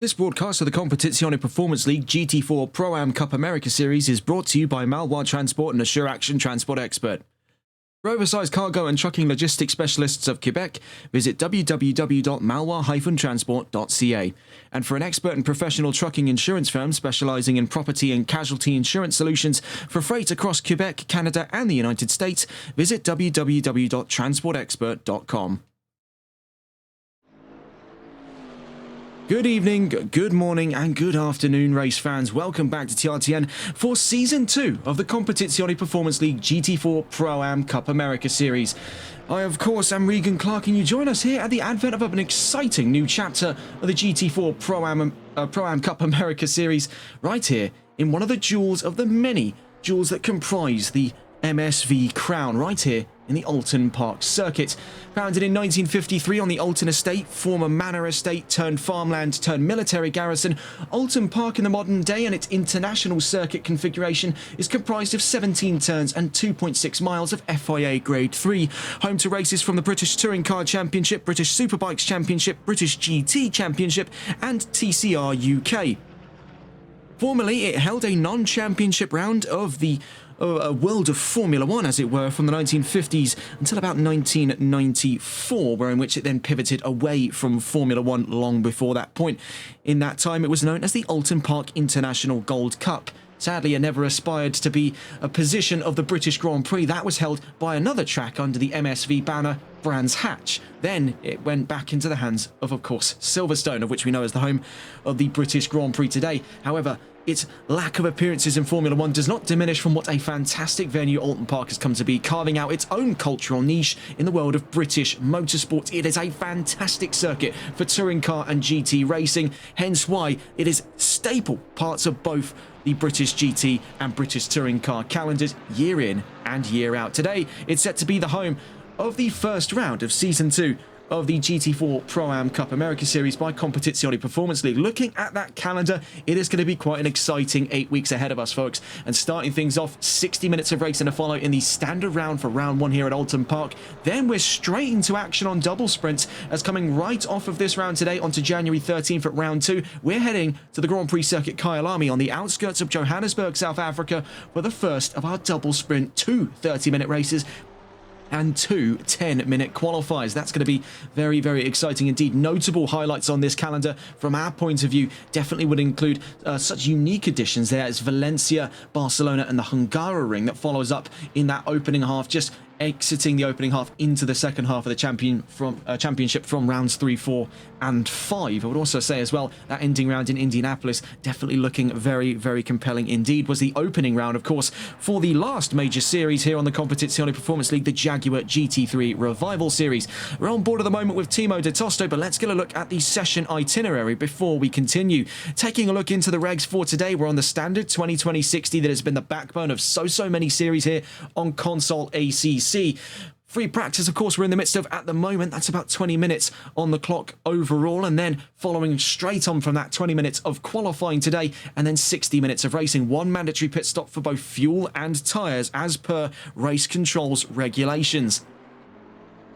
This broadcast of the Competizione Performance League GT4 Pro-Am Cup America Series is brought to you by Malwa Transport and Assure Action Transport Expert. For oversized cargo and trucking logistics specialists of Quebec, visit www.malwa-transport.ca. And for an expert and professional trucking insurance firm specializing in property and casualty insurance solutions for freight across Quebec, Canada and the United States, visit www.transportexpert.com. Good evening, good morning and good afternoon race fans. Welcome back to TRTN for Season 2 of the Competizione Performance League GT4 Pro-Am Cup America Series. I, of course, am Regan Clark and you join us here at the advent of an exciting new chapter of the GT4 Pro-Am Cup America Series right here in one of the jewels of the many jewels that comprise the MSV crown right here in the Oulton Park circuit. Founded in 1953 on the Oulton estate, former manor estate turned farmland turned military garrison, Oulton Park in the modern day and its international circuit configuration is comprised of 17 turns and 2.6 miles of FIA Grade 3, home to races from the British Touring Car Championship, British Superbikes Championship, British GT Championship and TCR UK. Formerly, it held a non-championship round of the world of Formula 1, as it were, from the 1950s until about 1994, where in which it then pivoted away from Formula 1 long before that point. In that time, it was known as the Oulton Park International Gold Cup. Sadly, it never aspired to be a position of the British Grand Prix. That was held by another track under the MSV banner, Brands Hatch. Then it went back into the hands of course, Silverstone, of which we know as the home of the British Grand Prix today. However, its lack of appearances in Formula 1 does not diminish from what a fantastic venue Oulton Park has come to be, carving out its own cultural niche in the world of British motorsport. It is a fantastic circuit for touring car and GT racing, hence why it is staple parts of both the British GT and British touring car calendars year in and year out. Today, it's set to be the home of the first round of Season 2 of the GT4 Pro-Am Cup America Series by Competizione Performance League. Looking at that calendar, it is going to be quite an exciting 8 weeks ahead of us, folks. And starting things off, 60 minutes of racing to follow in the standard round for round 1 here at Oulton Park. Then we're straight into action on double sprints, as coming right off of this round today onto January 13th at round 2, we're heading to the Grand Prix Circuit Kyalami on the outskirts of Johannesburg, South Africa, for the first of our double sprint, 2 30-minute races and 2 10-minute qualifiers. That's going to be very, very exciting indeed. Notable highlights on this calendar from our point of view definitely would include such unique additions there as Valencia, Barcelona and the Hungaroring that follows up in that opening half, just exiting the opening half into the second half of the championship from rounds 3, 4 and 5. I would also say as well that ending round in Indianapolis definitely looking very, very compelling indeed. Was the opening round, of course, for the last major series here on the Competizione Performance League, the Jaguar GT3 Revival Series. We're on board at the moment with Timo de Tosto, but let's get a look at the session itinerary before we continue. Taking a look into the regs for today, we're on the standard 2020-60 that has been the backbone of so many series here on Console ACC. Free practice, of course, we're in the midst of at the moment. That's about 20 minutes on the clock overall, and then following straight on from that, 20 minutes of qualifying today and then 60 minutes of racing. 1 mandatory pit stop for both fuel and tyres as per race controls regulations.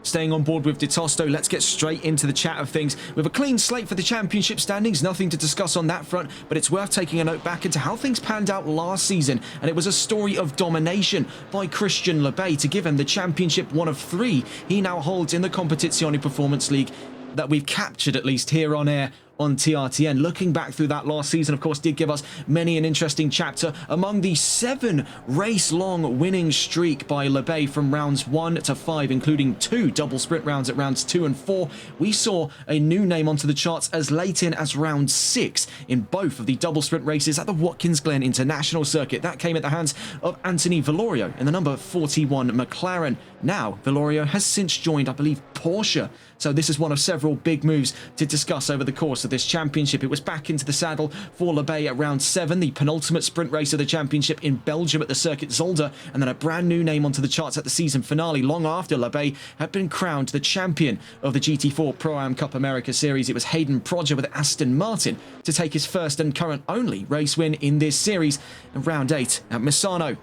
Staying on board with De Tosto, let's get straight into the chat of things. With a clean slate for the championship standings, nothing to discuss on that front, but it's worth taking a note back into how things panned out last season, and it was a story of domination by Christian Lebay to give him the championship, one of 3 he now holds in the Competizione Performance League that we've captured at least here on air on TRTN. Looking back through that last season, of course, did give us many an interesting chapter. Among the 7 race-long winning streak by Lebay from rounds 1 to 5, including 2 double sprint rounds at rounds 2 and 4, we saw a new name onto the charts as late in as round 6 in both of the double sprint races at the Watkins Glen International Circuit. That came at the hands of Anthony Villorio in the number 41 McLaren. Now, Villorio has since joined, I believe, Porsche. So this is one of several big moves to discuss over the course of this championship. It was back into the saddle for Lebay at round 7, the penultimate sprint race of the championship in Belgium at the Circuit Zolder, and then a brand new name onto the charts at the season finale long after Lebay had been crowned the champion of the GT4 Pro-Am Cup America Series. It was Hayden Prodger with Aston Martin to take his first and current only race win in this series in round 8 at Misano.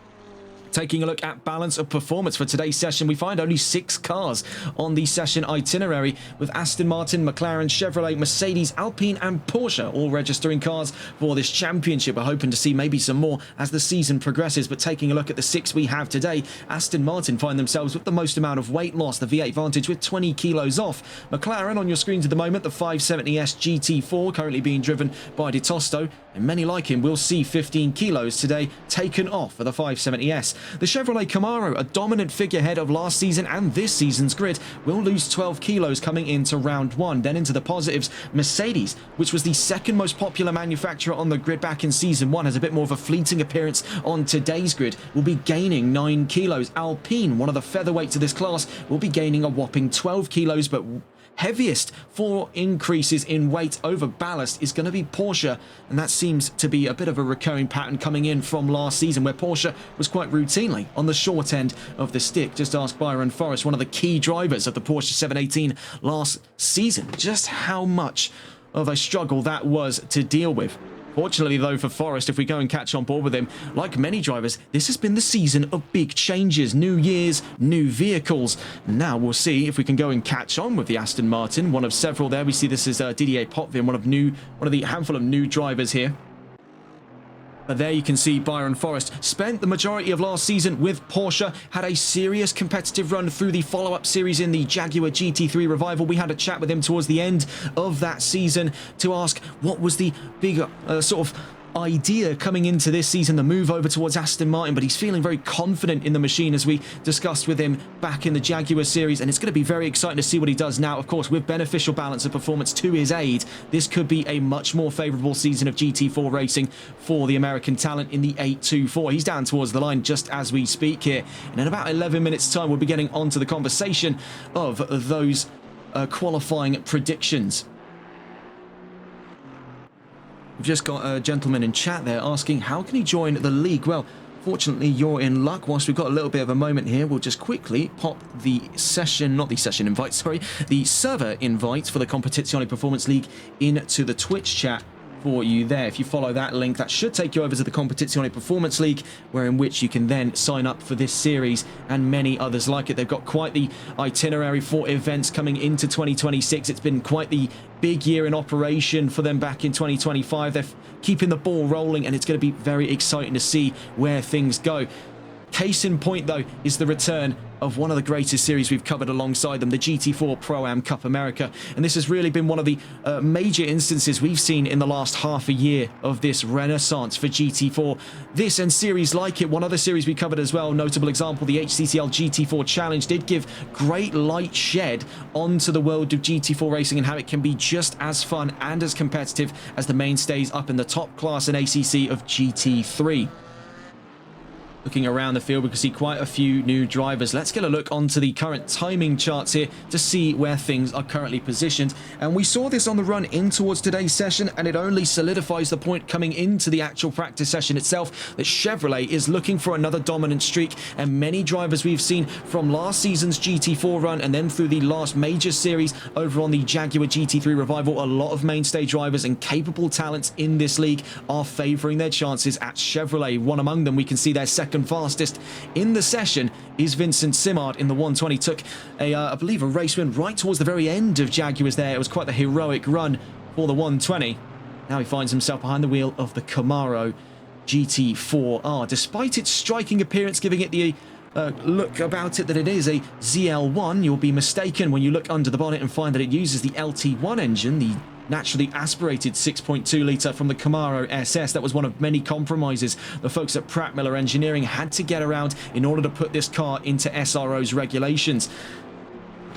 Taking a look at balance of performance for today's session, we find only 6 cars on the session itinerary, with Aston Martin, McLaren, Chevrolet, Mercedes, Alpine and Porsche all registering cars for this championship. We're hoping to see maybe some more as the season progresses, but taking a look at the 6 we have today, Aston Martin find themselves with the most amount of weight loss, the V8 Vantage with 20 kilos off. McLaren on your screens at the moment, the 570S GT4 currently being driven by De Tosto, and many like him will see 15 kilos today taken off for the 570S. The Chevrolet Camaro, a dominant figurehead of last season and this season's grid, will lose 12 kilos coming into round 1. Then into the positives, Mercedes, which was the second most popular manufacturer on the grid back in season 1, has a bit more of a fleeting appearance on today's grid, will be gaining 9 kilos. Alpine, one of the featherweights of this class, will be gaining a whopping 12 kilos, but heaviest for increases in weight over ballast is going to be Porsche, and that seems to be a bit of a recurring pattern coming in from last season, where Porsche was quite routinely on the short end of the stick. Just ask Byron Forrest, one of the key drivers of the Porsche 718 last season, just how much of a struggle that was to deal with. Fortunately, though, for Forrest, if we go and catch on board with him, like many drivers, this has been the season of big changes, new years, new vehicles. Now we'll see if we can go and catch on with the Aston Martin, one of several there. We see this is Didier Potvin, one of the handful of new drivers here. But there you can see Byron Forrest spent the majority of last season with Porsche, had a serious competitive run through the follow-up series in the Jaguar GT3 revival. We had a chat with him towards the end of that season to ask what was the bigger sort of idea coming into this season, the move over towards Aston Martin, but he's feeling very confident in the machine, as we discussed with him back in the Jaguar series, and it's going to be very exciting to see what he does now. Of course, with beneficial balance of performance to his aid, this could be a much more favourable season of GT4 racing for the American talent in the 824. He's down towards the line just as we speak here, and in about 11 minutes time we'll be getting onto the conversation of those qualifying predictions. We've just got a gentleman in chat there asking, how can he join the league? Well, fortunately, you're in luck. Whilst we've got a little bit of a moment here, we'll just quickly pop the session, not the session invite, sorry, the server invite for the Competizione Performance League into the Twitch chat for you there. If you follow that link, that should take you over to the Competizione Performance League, where in which you can then sign up for this series and many others like it. They've got quite the itinerary for events coming into 2026. It's been quite the big year in operation for them back in 2025. They're keeping the ball rolling, and it's going to be very exciting to see where things go. Case in point, though, is the return of one of the greatest series we've covered alongside them, the GT4 Pro-Am Cup America. And this has really been one of the major instances we've seen in the last half a year of this renaissance for GT4. This and series like it, one other series we covered as well, notable example, the HCCL GT4 Challenge, did give great light shed onto the world of GT4 racing and how it can be just as fun and as competitive as the mainstays up in the top class and ACC of GT3. Looking around the field, we can see quite a few new drivers. Let's get a look onto the current timing charts here to see where things are currently positioned. And we saw this on the run in towards today's session, and it only solidifies the point coming into the actual practice session itself that Chevrolet is looking for another dominant streak. And many drivers we've seen from last season's GT4 run and then through the last major series over on the Jaguar GT3 revival, a lot of mainstay drivers and capable talents in this league are favouring their chances at Chevrolet. One among them, we can see their second fastest in the session is Vincent Simard in the 120. Took I believe a race win right towards the very end of Jaguars there. It was quite the heroic run for the 120. Now he finds himself behind the wheel of the Camaro GT4R. Despite its striking appearance, giving it the look about it that it is a ZL1, you'll be mistaken when you look under the bonnet and find that it uses the LT1 engine, the naturally aspirated 6.2 litre from the Camaro SS. That was one of many compromises the folks at Pratt Miller Engineering had to get around in order to put this car into SRO's regulations.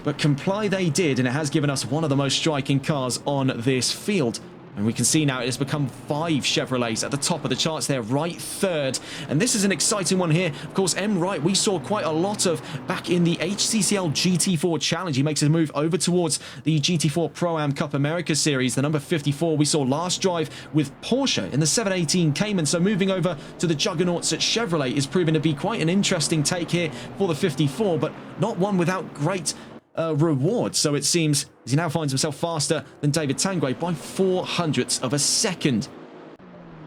But comply they did, and it has given us one of the most striking cars on this field. And we can see now it has become 5 Chevrolets at the top of the charts there, right third. And this is an exciting one here. Of course, M. Wright, we saw quite a lot of back in the HCCL GT4 Challenge. He makes his move over towards the GT4 Pro-Am Cup America Series. The number 54 we saw last drive with Porsche in the 718 Cayman. So moving over to the juggernauts at Chevrolet is proving to be quite an interesting take here for the 54, but not one without great reward. So it seems as he now finds himself faster than David Tanguay by 0.04 of a second.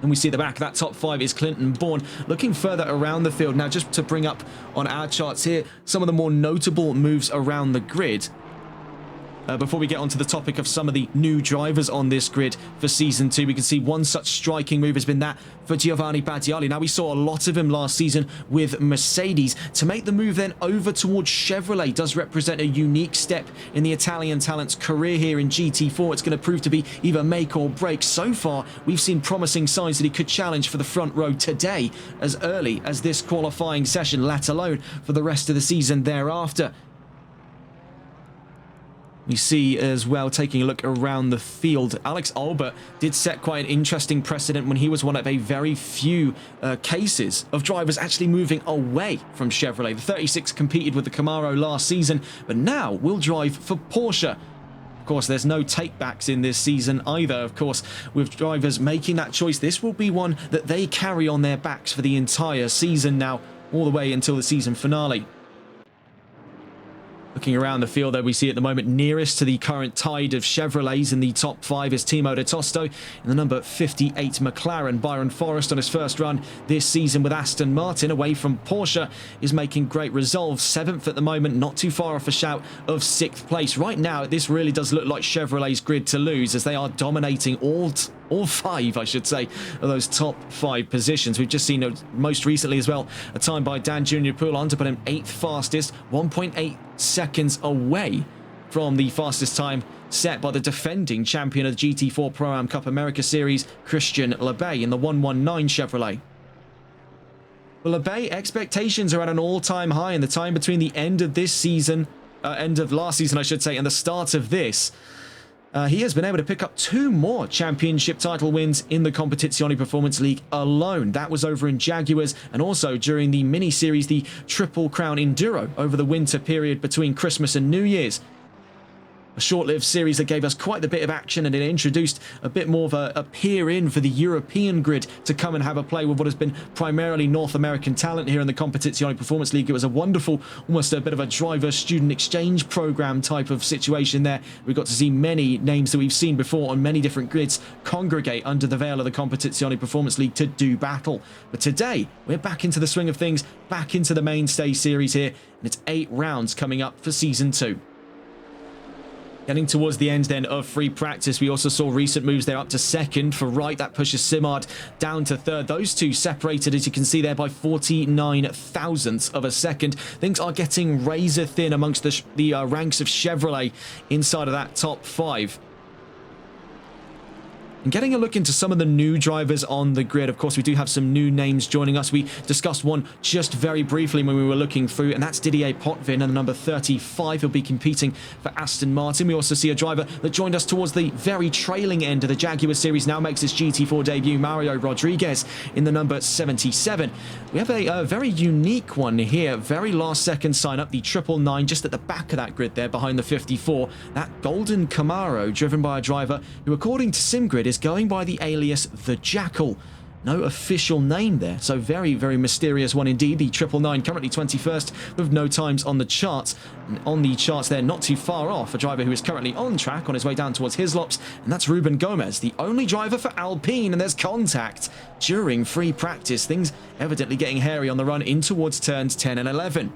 And we see at the back of that top 5 is Clinton Bourne. Looking further around the field now, just to bring up on our charts here some of the more notable moves around the grid. Before we get onto the topic of some of the new drivers on this grid for Season 2, we can see one such striking move has been that for Giovanni Badiali. Now, we saw a lot of him last season with Mercedes. To make the move then over towards Chevrolet does represent a unique step in the Italian talent's career here in GT4. It's going to prove to be either make or break. So far, we've seen promising signs that he could challenge for the front row today as early as this qualifying session, let alone for the rest of the season thereafter. We see as well, taking a look around the field, Alex Albert did set quite an interesting precedent when he was one of a very few cases of drivers actually moving away from Chevrolet. The 36 competed with the Camaro last season, but now will drive for Porsche. Of course, there's no takebacks in this season either. Of course, with drivers making that choice, this will be one that they carry on their backs for the entire season now, all the way until the season finale. Looking around the field there, we see at the moment nearest to the current tide of Chevrolets in the top 5 is Timo de Tosto. In the number 58 McLaren, Byron Forrest on his first run this season with Aston Martin away from Porsche is making great resolve. 7th at the moment, not too far off a shout of 6th place. Right now, this really does look like Chevrolet's grid to lose as they are dominating all 5, I should say, of those top 5 positions. We've just seen most recently as well a time by Dan Junior Poulon to put him 8th fastest, 1.8 seconds away from the fastest time set by the defending champion of the GT4 Pro-Am Cup America Series, Christian Lebay, in the 119 Chevrolet. Well, Lebay, expectations are at an all-time high in the time between the end of this season, end of last season, I should say, and the start of this. He has been able to pick up 2 more championship title wins in the Competizione Performance League alone. That was over in Jaguars and also during the mini-series, the Triple Crown Enduro, over the winter period between Christmas and New Year's. A short-lived series that gave us quite a bit of action, and it introduced a bit more of a peer-in for the European grid to come and have a play with what has been primarily North American talent here in the Competizione Performance League. It was a wonderful, almost a bit of a driver-student exchange program type of situation there. We got to see many names that we've seen before on many different grids congregate under the veil of the Competizione Performance League to do battle. But today, we're back into the swing of things, back into the mainstay series here, and it's 8 rounds coming up for Season 2. Getting towards the end then of free practice, we also saw recent moves there up to 2nd for Wright. That pushes Simard down to 3rd. Those two separated, as you can see there, by 49 thousandths of a second. Things are getting razor thin amongst the ranks of Chevrolet inside of that top 5. And getting a look into some of the new drivers on the grid, of course, we do have some new names joining us. We discussed one just very briefly when we were looking through, and that's Didier Potvin, and the number 35. He'll be competing for Aston Martin. We also see a driver that joined us towards the very trailing end of the Jaguar series, now makes his GT4 debut, Mario Rodriguez, in the number 77. We have a very unique one here, very last second sign up, the 999, just at the back of that grid there behind the 54. That golden Camaro, driven by a driver who, according to SimGrid, is going by the alias The Jackal. No official name there, so very, very mysterious one indeed. The 999, currently 21st, with no times on the charts. And on the charts there, not too far off, a driver who is currently on track on his way down towards Hislops, and that's Ruben Gomez, the only driver for Alpine, and there's contact during free practice. Things evidently getting hairy on the run in towards turns 10 and 11.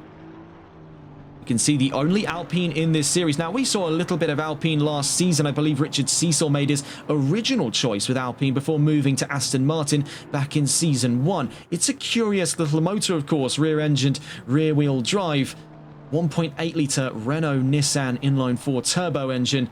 You can see the only Alpine in this series. Now, we saw a little bit of Alpine last season. I believe Richard Cecil made his original choice with Alpine before moving to Aston Martin back in Season 1. It's a curious little motor, of course, rear-engined, rear-wheel drive, 1.8-litre Renault-Nissan inline-4 turbo engine.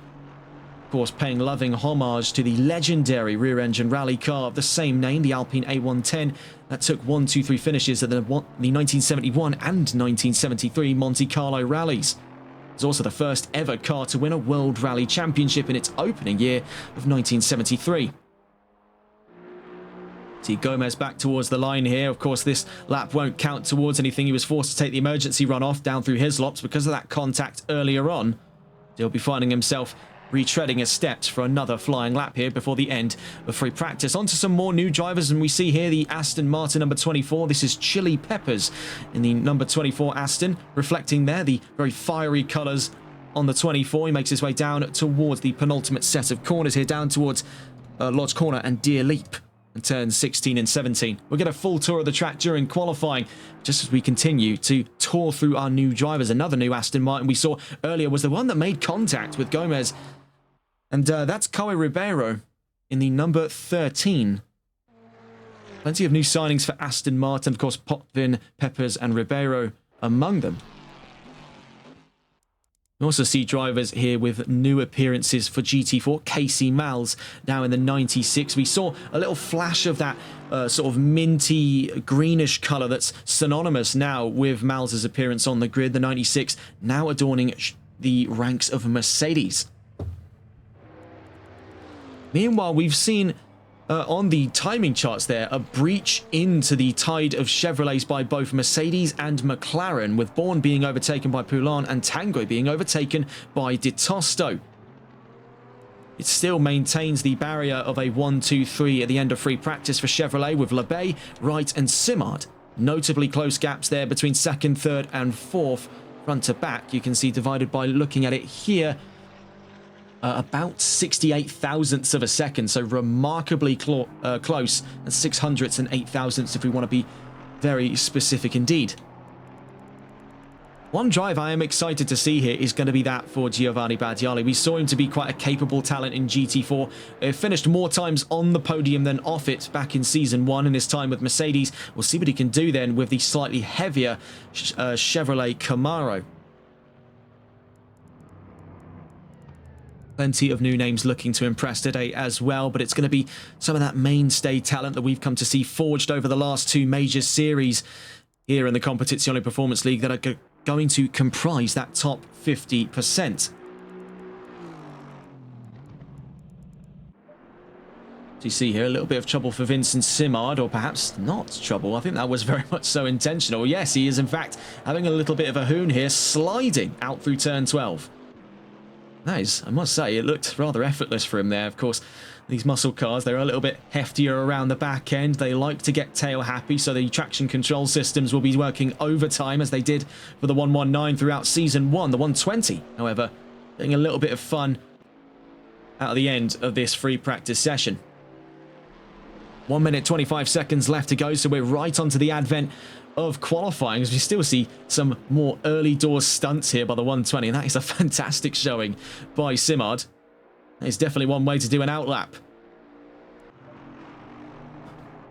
Of course, paying loving homage to the legendary rear-engine rally car of the same name, the Alpine A110, that took 1, 2, 3 finishes at the 1971 and 1973 Monte Carlo rallies. It's also the first ever car to win a World Rally Championship in its opening year of 1973. See Gomez back towards the line here. Of course, this lap won't count towards anything. He was forced to take the emergency run off down through Hislops because of that contact earlier on. He'll be finding himself retreading his steps for another flying lap here before the end of free practice. On to some more new drivers, and we see here the Aston Martin number 24. This is Chili Peppers in the number 24 Aston, reflecting there the very fiery colours on the 24. He makes his way down towards the penultimate set of corners here, down towards Lodge Corner and Deer Leap. and turns 16 and 17. We'll get a full tour of the track during qualifying, just as we continue to tour through our new drivers. Another new Aston Martin we saw earlier was the one that made contact with Gomez, and that's Coe Ribeiro in the number 13. Plenty of new signings for Aston Martin, of course, Potvin, Peppers and Ribeiro among them. We also see drivers here with new appearances for GT4. Casey Malles now in the 96. We saw a little flash of that sort of minty greenish colour that's synonymous now with Malles' appearance on the grid. The 96 now adorning the ranks of Mercedes. Meanwhile, we've seen on the timing charts there a breach into the tide of Chevrolets by both Mercedes and McLaren, with Bourne being overtaken by Poulin and Tanguy being overtaken by De Tosto. It still maintains the barrier of a 1-2-3 at the end of free practice for Chevrolet, with Labbe, Wright and Simard. Notably close gaps there between second, third and fourth, front to back. You can see divided by looking at it here. About 68 thousandths of a second, so remarkably close, at 600ths and 8 thousandths if we want to be very specific indeed. One drive I am excited to see here is going to be that for Giovanni Bardiali. We saw him to be quite a capable talent in GT4. Finished more times on the podium than off it back in Season 1 in his time with Mercedes. We'll see what he can do then with the slightly heavier Chevrolet Camaro. Plenty of new names looking to impress today as well, but it's going to be some of that mainstay talent that we've come to see forged over the last two major series here in the Competizione Performance League that are going to comprise that top 50%. So you see here a little bit of trouble for Vincent Simard, or perhaps not trouble. I think that was very much so intentional. Yes, he is in fact having a little bit of a hoon here, sliding out through turn 12. That is, I must say, it looked rather effortless for him there. Of course, these muscle cars, they're a little bit heftier around the back end. They like to get tail happy, so the traction control systems will be working overtime as they did for the 119 throughout Season 1. The 120, however, getting a little bit of fun out of the end of this free practice session. 1 minute 25 seconds left to go, so we're right onto the advent of qualifying, as we still see some more early doors stunts here by the 120, and that is a fantastic showing by Simard. That is definitely one way to do an outlap.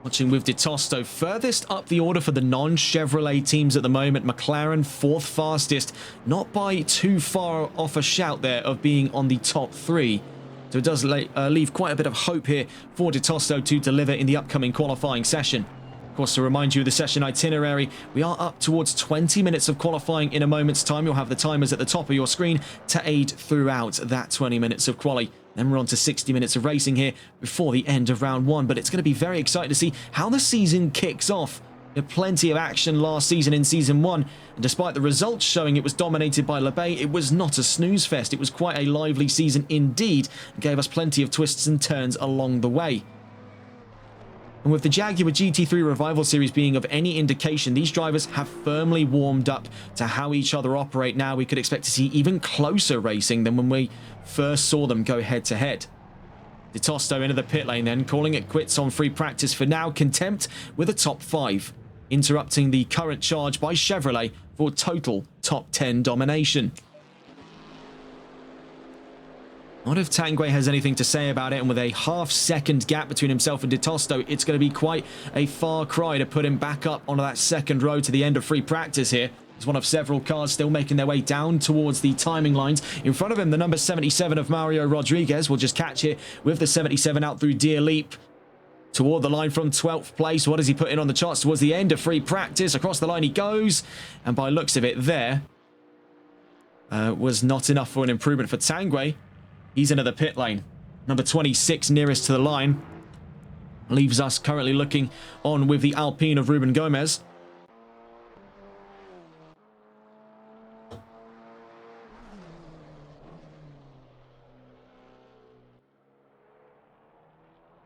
Watching with De Tosto, furthest up the order for the non-Chevrolet teams at the moment. McLaren, fourth fastest, not by too far off a shout there of being on the top three. So it does leave quite a bit of hope here for De Tosto to deliver in the upcoming qualifying session. Of course, to remind you of the session itinerary, we are up towards 20 minutes of qualifying in a moment's time. You'll have the timers at the top of your screen to aid throughout that 20 minutes of quali. Then we're on to 60 minutes of racing here before the end of round one. But it's going to be very exciting to see how the season kicks off. There was plenty of action last season in Season 1, and despite the results showing it was dominated by Labbe, it was not a snooze fest. It was quite a lively season indeed, and gave us plenty of twists and turns along the way. And with the Jaguar GT3 Revival Series being of any indication, these drivers have firmly warmed up to how each other operate now. We could expect to see even closer racing than when we first saw them go head-to-head. De Tosto into the pit lane then, calling it quits on free practice for now, content with a top 5, interrupting the current charge by Chevrolet for total top 10 domination. Not if Tanguy has anything to say about it, and with a half-second gap between himself and De Tosto, it's going to be quite a far cry to put him back up onto that second row to the end of free practice here. He's one of several cars still making their way down towards the timing lines. In front of him, the number 77 of Mario Rodriguez will just catch it with the 77 out through Deer Leap. Toward the line from 12th place. What does he put in on the charts towards the end of free practice? Across the line he goes, and by looks of it there, was not enough for an improvement for Tanguy. He's into the pit lane. Number 26 nearest to the line. Leaves us currently looking on with the Alpine of Ruben Gomez.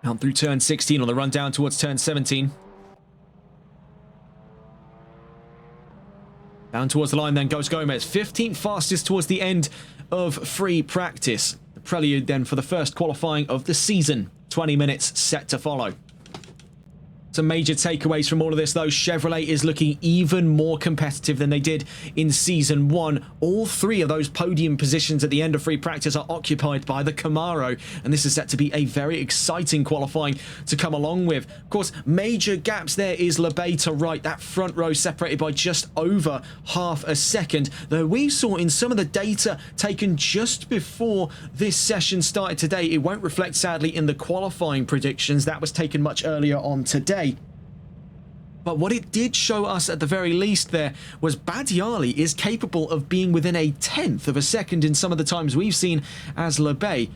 Out through turn 16 on the run down towards turn 17. Down towards the line then goes Gomez. 15th fastest towards the end of free practice. The prelude then for the first qualifying of the season. 20 minutes set to follow. Some major takeaways from all of this, though. Chevrolet is looking even more competitive than they did in Season 1. All three of those podium positions at the end of free practice are occupied by the Camaro, and this is set to be a very exciting qualifying to come along with. Of course, major gaps there is LeBay to right, that front row separated by just over half a second, though we saw in some of the data taken just before this session started today, it won't reflect sadly in the qualifying predictions. That was taken much earlier on today. But what it did show us at the very least there was Badiali is capable of being within a tenth of a second in some of the times we've seen as LeBay.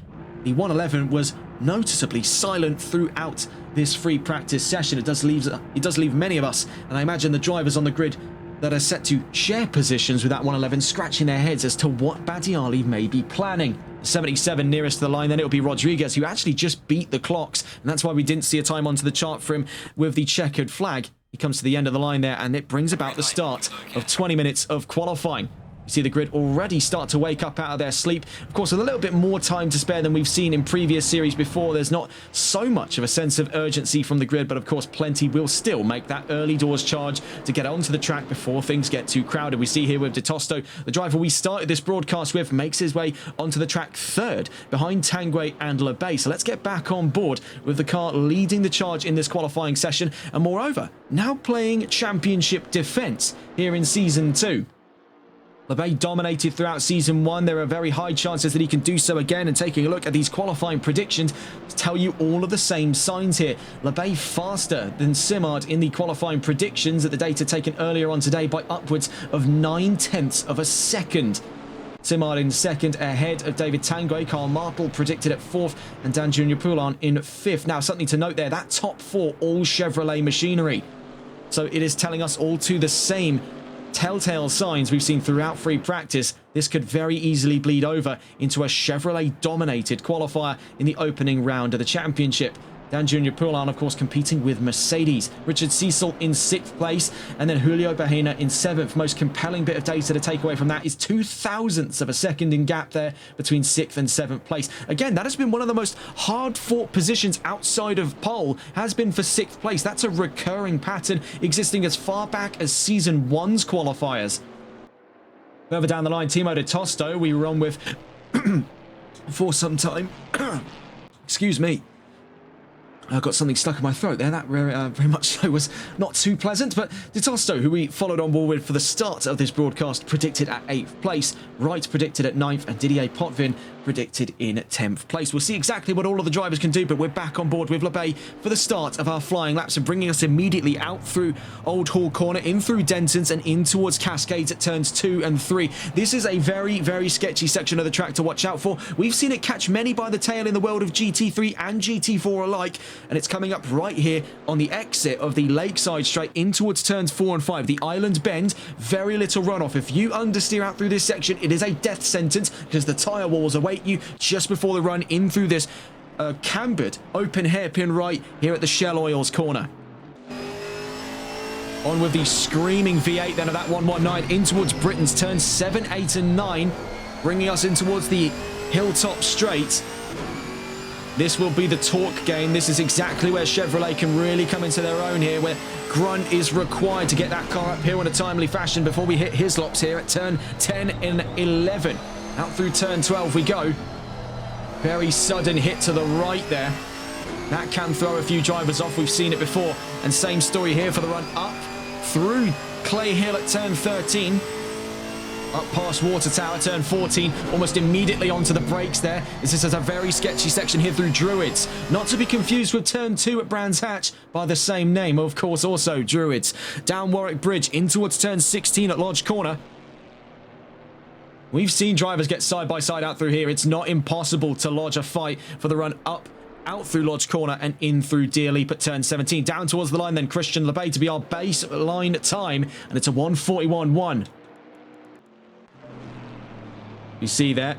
The 111 was noticeably silent throughout this free practice session. It does leave many of us, and I imagine the drivers on the grid that are set to share positions with that 111 scratching their heads as to what Badiali may be planning. 77 nearest to the line, then it'll be Rodriguez, who actually just beat the clocks, and that's why we didn't see a time onto the chart for him with the checkered flag. He comes to the end of the line there, and it brings about the start of 20 minutes of qualifying. You see the grid already start to wake up out of their sleep. Of course, with a little bit more time to spare than we've seen in previous series before, there's not so much of a sense of urgency from the grid, but of course, plenty will still make that early doors charge to get onto the track before things get too crowded. We see here with De Tosto, the driver we started this broadcast with, makes his way onto the track third behind Tanguay and LeBay. So let's get back on board with the car leading the charge in this qualifying session, and moreover, now playing championship defense here in Season 2. LeBay dominated throughout Season 1. There are very high chances that he can do so again, and taking a look at these qualifying predictions to tell you all of the same signs here. LeBay faster than Simard in the qualifying predictions at the data taken earlier on today by upwards of 9/10 of a second. Simard in second ahead of David Tanguay. Carl Marple predicted at fourth, and Dan Junior Poulin in fifth. Now, something to note there, that top four, all Chevrolet machinery. So it is telling us all to the same telltale signs we've seen throughout free practice. This could very easily bleed over into a Chevrolet-dominated qualifier in the opening round of the championship. Dan Junior Poulin, of course, competing with Mercedes. Richard Cecil in 6th place, and then Julio Bahena in 7th. Most compelling bit of data to take away from that is 0.02 of a second in gap there between 6th and 7th place. Again, that has been one of the most hard-fought positions outside of pole, has been for 6th place. That's a recurring pattern existing as far back as Season 1's qualifiers. Further down the line, Timo de Tosto, we were on with for some time. Excuse me. I've got something stuck in my throat there. That very much so was not too pleasant. But De Tosto, who we followed on board with for the start of this broadcast, predicted at 8th place. Wright predicted at 9th, and Didier Potvin predicted in 10th place. We'll see exactly what all of the drivers can do, but we're back on board with LeBay for the start of our flying laps and bringing us immediately out through Old Hall Corner, in through Denton's, and in towards Cascades at turns 2 and 3. This is a very, very sketchy section of the track to watch out for. We've seen it catch many by the tail in the world of GT3 and GT4 alike, and it's coming up right here on the exit of the Lakeside Straight in towards turns 4 and 5. The Island Bend, very little runoff. If you understeer out through this section, it is a death sentence because the tyre walls await you just before the run in through this cambered open hairpin right here at the Shell Oils corner. On with the screaming V8 then of that 119 in towards Britain's turns 7, 8 and 9, bringing us in towards the Hilltop Straight. This will be the torque game. This is exactly where Chevrolet can really come into their own here, where grunt is required to get that car uphill in a timely fashion before we hit Hislops here at turn 10 and 11. Out through turn 12 we go. Very sudden hit to the right there. That can throw a few drivers off. We've seen it before. And same story here for the run up through Clay Hill at turn 13. Up past Water Tower, turn 14, almost immediately onto the brakes there. This is a very sketchy section here through Druids. Not to be confused with turn 2 at Brands Hatch by the same name, of course, also Druids. Down Warwick Bridge, in towards turn 16 at Lodge Corner. We've seen drivers get side by side out through here. It's not impossible to lodge a fight for the run up, out through Lodge Corner and in through Deer Leap at turn 17. Down towards the line then, Christian LeBay to be our baseline time, and it's a 1:41.1. You see there,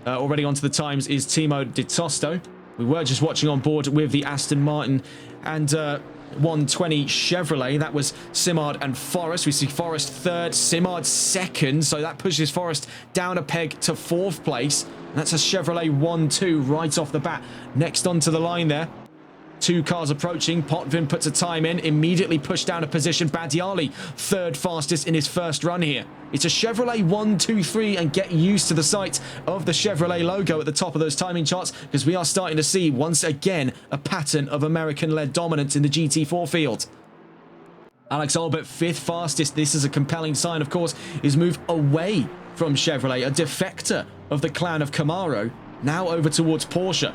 already onto the times is Timo de Tosto. We were just watching on board with the Aston Martin and 120 Chevrolet. That was Simard and Forrest. We see Forrest third, Simard second. So that pushes Forrest down a peg to 4th place. And that's a Chevrolet 1-2 right off the bat. Next onto the line there. Two cars approaching. Potvin puts a time in, immediately pushed down a position. Badiali, third fastest in his first run here. It's a Chevrolet 1, 2, 3, and get used to the sight of the Chevrolet logo at the top of those timing charts, because we are starting to see, once again, a pattern of American-led dominance in the GT4 field. Alex Albert, fifth fastest. This is a compelling sign, of course. His move away from Chevrolet, a defector of the clan of Camaro, now over towards Porsche.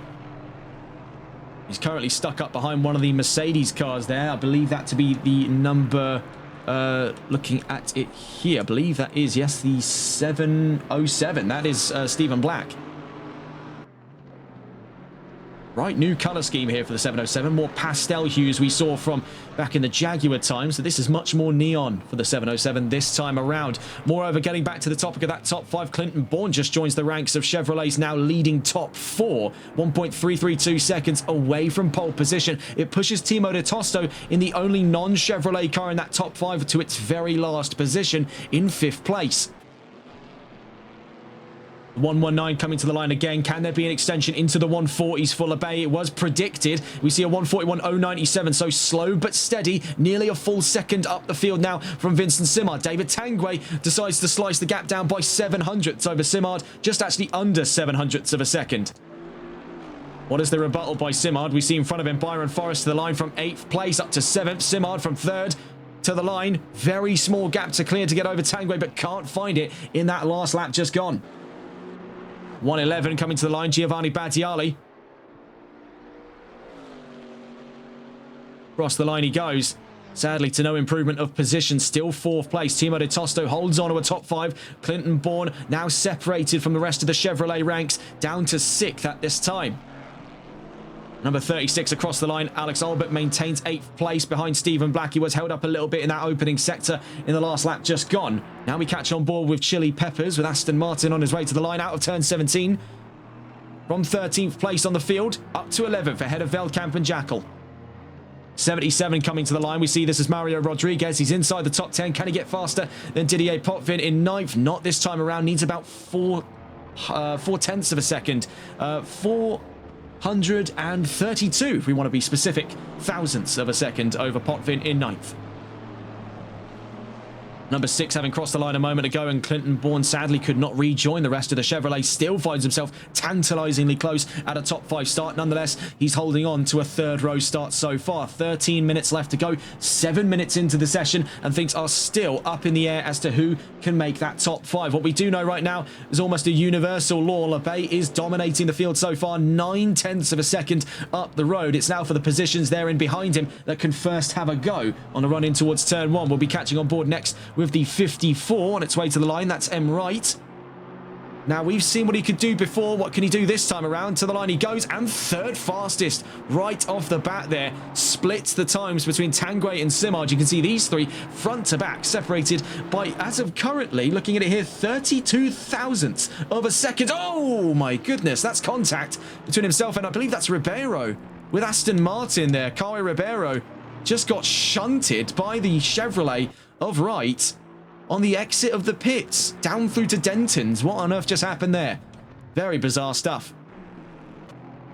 He's currently stuck up behind one of the Mercedes cars there. I believe that to be the number, looking at it here, I believe that is, yes, the 707. That is Stephen Black. Right, new colour scheme here for the 707. More pastel hues we saw from back in the Jaguar times. So this is much more neon for the 707 this time around. Moreover, getting back to the topic of that top 5, Clinton Bourne just joins the ranks of Chevrolet's now leading top 4. 1.332 seconds away from pole position. It pushes Timo de Tosto in the only non-Chevrolet car in that top 5 to its very last position in 5th place. 119 coming to the line again. Can there be an extension into the 140s for LeBay? It was predicted. We see a 141.097, so slow but steady. Nearly a full second up the field now from Vincent Simard. David Tanguay decides to slice the gap down by 700ths over Simard, just actually under 700ths of a second. What is the rebuttal by Simard? We see in front of him Byron Forrest to the line from 8th place up to 7th. Simard from 3rd to the line. Very small gap to clear to get over Tanguay, but can't find it in that last lap just gone. 111 coming to the line, Giovanni Badiali. Across the line he goes. Sadly, to no improvement of position, still 4th place. Timo de Tosto holds on to a top 5. Clinton Bourne now separated from the rest of the Chevrolet ranks, down to 6th at this time. Number 36 across the line, Alex Albert maintains 8th place behind Stephen Black. He was held up a little bit in that opening sector in the last lap just gone. Now we catch on board with Chili Peppers, with Aston Martin on his way to the line out of turn 17. From 13th place on the field, up to 11th ahead of Veldkamp and Jackal. 77 coming to the line. We see this as Mario Rodriguez. He's inside the top 10. Can he get faster than Didier Potvin in 9th? Not this time around. Needs about 4/10ths of a second. 432, if we want to be specific, thousandths of a second over Potvin in 9th. Number 6 having crossed the line a moment ago, and Clinton Bourne sadly could not rejoin the rest of the Chevrolet. Still finds himself tantalizingly close at a top 5 start. Nonetheless, he's holding on to a 3rd row start so far. 13 minutes left to go, 7 minutes into the session, and things are still up in the air as to who can make that top 5. What we do know right now is almost a universal law. LeBay is dominating the field so far, 9/10ths of a second up the road. It's now for the positions there in behind him that can first have a go on a run in towards turn 1. We'll be catching on board next with the 54 on its way to the line. That's M. Wright. Now, we've seen what he could do before. What can he do this time around? To the line he goes, and 3rd fastest right off the bat there. Splits the times between Tanguay and Simard. You can see these 3 front to back, separated by, as of currently, looking at it here, 32 thousandths of a second. Oh my goodness, that's contact between himself and I believe that's Ribeiro with Aston Martin there. Kyle Ribeiro just got shunted by the Chevrolet of Wright on the exit of the pits, down through to Denton's. What on earth just happened there? Very bizarre stuff.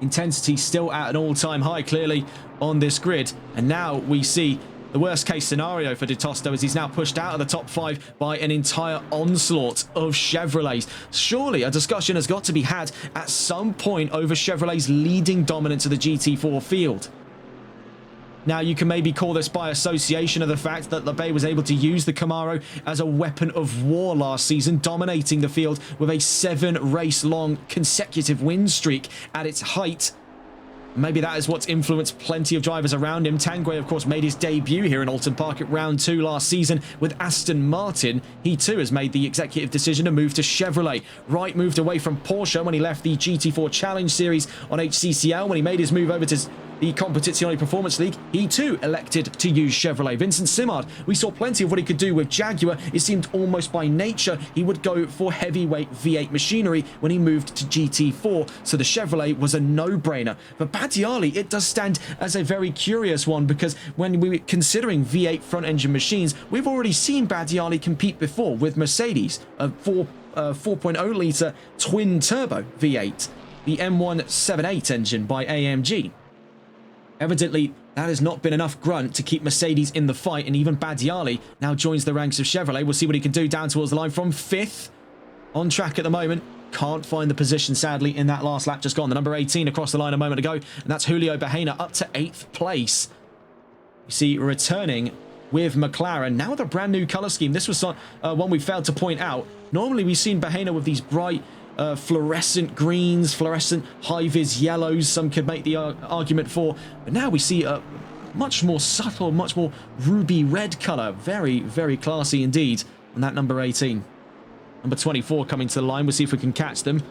Intensity still at an all-time high, clearly, on this grid. And now we see the worst-case scenario for De Tosto, as he's now pushed out of the top 5 by an entire onslaught of Chevrolets. Surely a discussion has got to be had at some point over Chevrolet's leading dominance of the GT4 field. Now, you can maybe call this by association of the fact that LeBay was able to use the Camaro as a weapon of war last season, dominating the field with a 7-race-long consecutive win streak at its height. Maybe that is what's influenced plenty of drivers around him. Tanguay, of course, made his debut here in Oulton Park at round 2 last season with Aston Martin. He too has made the executive decision to move to Chevrolet. Wright moved away from Porsche when he left the GT4 Challenge Series on HCCL. When he made his move over to the Competizione Performance League, he too elected to use Chevrolet. Vincent Simard, we saw plenty of what he could do with Jaguar. It seemed almost by nature he would go for heavyweight V8 machinery when he moved to GT4, so the Chevrolet was a no-brainer. For Badiali, it does stand as a very curious one, because when we were considering V8 front-engine machines, we've already seen Badiali compete before with Mercedes, a 4.0-litre twin-turbo V8, the M178 engine by AMG. Evidently, that has not been enough grunt to keep Mercedes in the fight, and even Badiali now joins the ranks of Chevrolet. We'll see what he can do down towards the line from 5th. On track at the moment. Can't find the position, sadly, in that last lap just gone. The number 18 across the line a moment ago, and that's Julio Bahena up to 8th place. You see, returning with McLaren, now with a brand new colour scheme. This was one we failed to point out. Normally, we've seen Bahena with these bright fluorescent greens, fluorescent high-vis yellows, some could make the argument for. But now we see a much more subtle, much more ruby red colour. Very, very classy indeed on that number 18. Number 24 coming to the line. We'll see if we can catch them.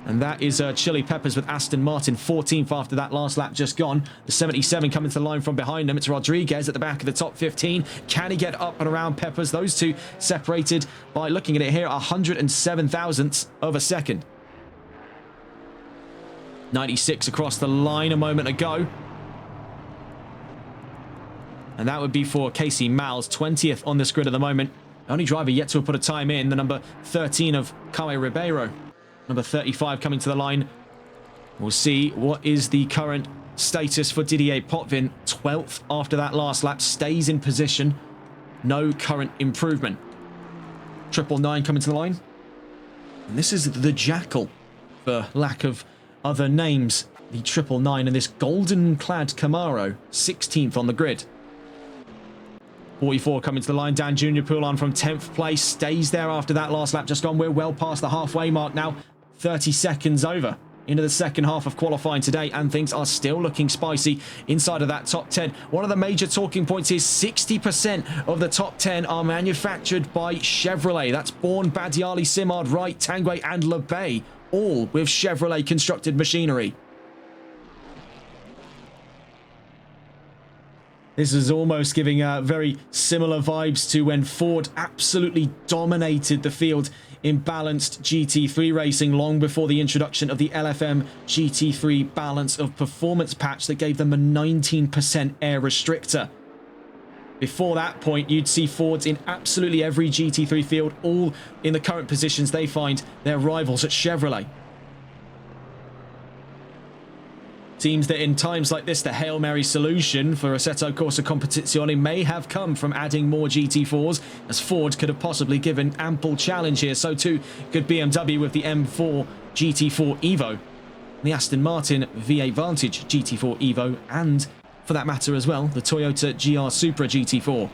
And that is Chili Peppers with Aston Martin, 14th after that last lap just gone. The 77 coming to the line from behind them. It's Rodriguez at the back of the top 15. Can he get up and around Peppers? Those two separated by, looking at it here, 107 thousandths of a second. 96 across the line a moment ago. And that would be for Casey Miles, 20th on this grid at the moment. Only driver yet to have put a time in, the number 13 of Caio Ribeiro. Number 35 coming to the line. We'll see what is the current status for Didier Potvin. 12th after that last lap. Stays in position. No current improvement. 999 coming to the line. And this is the Jackal, for lack of other names. The 999 in this golden-clad Camaro. 16th on the grid. 44 coming to the line. Dan Jr. Poulon from 10th place. Stays there after that last lap just gone. We're well past the halfway mark now. 30 seconds over into the second half of qualifying today, and things are still looking spicy inside of that top 10. One of the major talking points is 60% of the top 10 are manufactured by Chevrolet. That's Bourne, Badiali, Simard, Wright, Tanguay, and LeBay, all with Chevrolet constructed machinery. This is almost giving very similar vibes to when Ford absolutely dominated the field in balanced GT3 racing long before the introduction of the LFM GT3 balance of performance patch that gave them a 19% air restrictor. Before that point, you'd see Fords in absolutely every GT3 field, all in the current positions they find their rivals at Chevrolet. Seems that in times like this, the Hail Mary solution for Assetto Corsa Competizione may have come from adding more GT4s, as Ford could have possibly given ample challenge here. So too could BMW with the M4 GT4 Evo, the Aston Martin V8 Vantage GT4 Evo, and for that matter as well, the Toyota GR Supra GT4.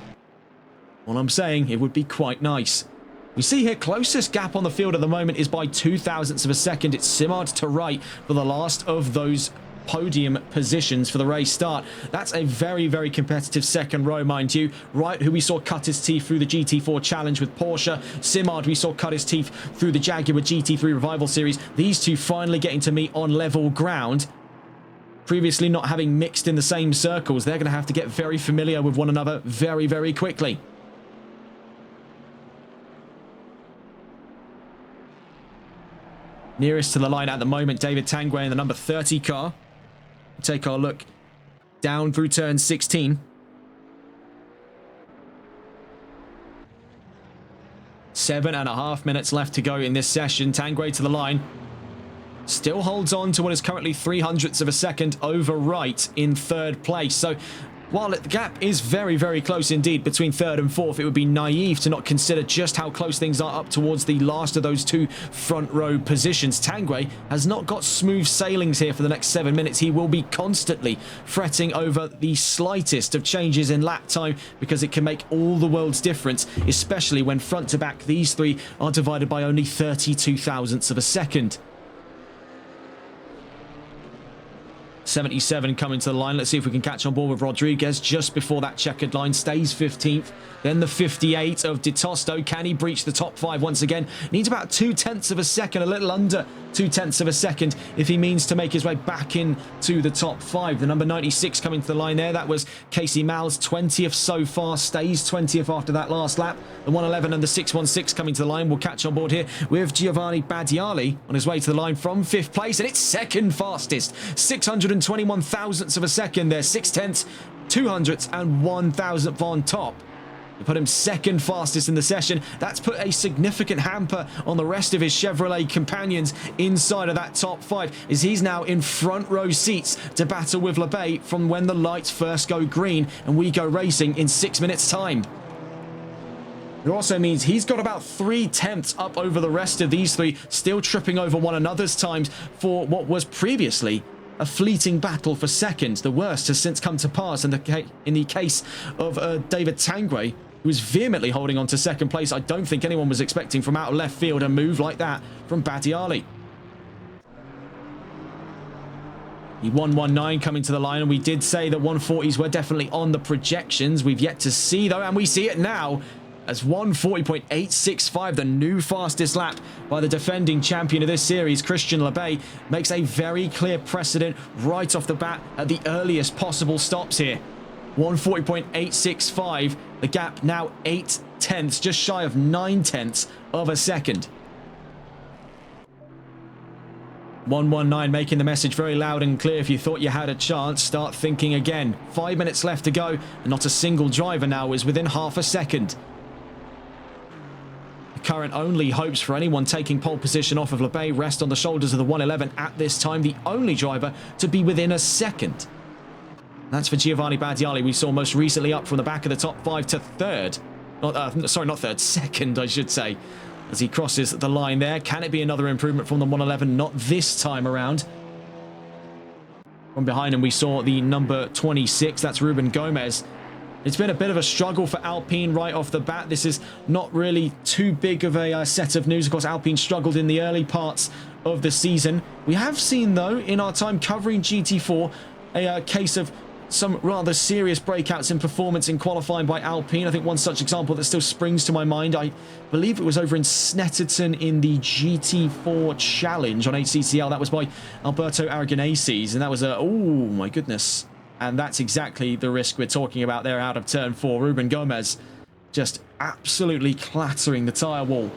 Well, I'm saying it would be quite nice. We see here closest gap on the field at the moment is by 2 thousandths of a second. It's Simard to Wright for the last of those podium positions for the race start. That's a very, very competitive second row, mind you. Wright, who we saw cut his teeth through the GT4 Challenge with Porsche. Simard, we saw cut his teeth through the Jaguar GT3 Revival Series. These two finally getting to meet on level ground. Previously not having mixed in the same circles, they're going to have to get very familiar with one another very, very quickly. Nearest to the line at the moment, David Tanguay in the number 30 car. Take our look down through turn 16. Seven and a half minutes left to go in this session. Tanguay to the line. Still holds on to what is currently 0.03 of a second over Wright in third place. So while the gap is very, very close indeed between third and fourth, it would be naive to not consider just how close things are up towards the last of those two front row positions. Tanguay has not got smooth sailings here for the next 7 minutes. He will be constantly fretting over the slightest of changes in lap time because it can make all the world's difference, especially when front to back these three are divided by only 32 thousandths of a second. 77 coming to the line. Let's see if we can catch on board with Rodriguez just before that checkered line. Stays 15th. Then the 58 of Di Tosto. Can he breach the top 5 once again? Needs about 0.2 of a second, a little under 0.2 of a second if he means to make his way back into the top 5. The number 96 coming to the line there. That was Casey Miles, 20th so far. Stays 20th after that last lap. The 111 and the 616 coming to the line. We'll catch on board here with Giovanni Badiali on his way to the line from 5th place. And it's second fastest. 621 thousandths of a second there. 0.6, 200ths and 1 thousandth on top. to put him second fastest in the session. That's put a significant hamper on the rest of his Chevrolet companions inside of that top 5, as he's now in front row seats to battle with LeBay from when the lights first go green and we go racing in 6 minutes time. It also means he's got about 3/10 up over the rest of these three, still tripping over one another's times for what was previously a fleeting battle for second. The worst has since come to pass in the case of David Tanguay, who was vehemently holding on to second place. I don't think anyone was expecting from out of left field a move like that from Badiali. The 119 coming to the line, and we did say that 140s were definitely on the projections. We've yet to see, though, and we see it now, as 140.865, the new fastest lap by the defending champion of this series, Christian LeBay, makes a very clear precedent right off the bat at the earliest possible stops here. 140.865, the gap now 8/10, just shy of 9/10 of a second. 119 making the message very loud and clear. If you thought you had a chance, start thinking again. 5 minutes left to go, and not a single driver now is within half a second. Current only hopes for anyone taking pole position off of LeBay rest on the shoulders of the 111 at this time, the only driver to be within a second. That's for Giovanni Badiali. We saw most recently up from the back of the top 5 to third. Not third, second, I should say, as he crosses the line there. Can it be another improvement from the 111? Not this time around. From behind him, we saw the number 26. That's Ruben Gomez. It's been a bit of a struggle for Alpine right off the bat. This is not really too big of a set of news. Of course, Alpine struggled in the early parts of the season. We have seen, though, in our time covering GT4, a case of some rather serious breakouts in performance in qualifying by Alpine. I think one such example that still springs to my mind, I believe it was over in Snetterton in the GT4 Challenge on HCCL. That was by Alberto Aragoneses, and that was oh my goodness. And that's exactly the risk we're talking about there out of turn 4. Ruben Gomez just absolutely clattering the tyre wall.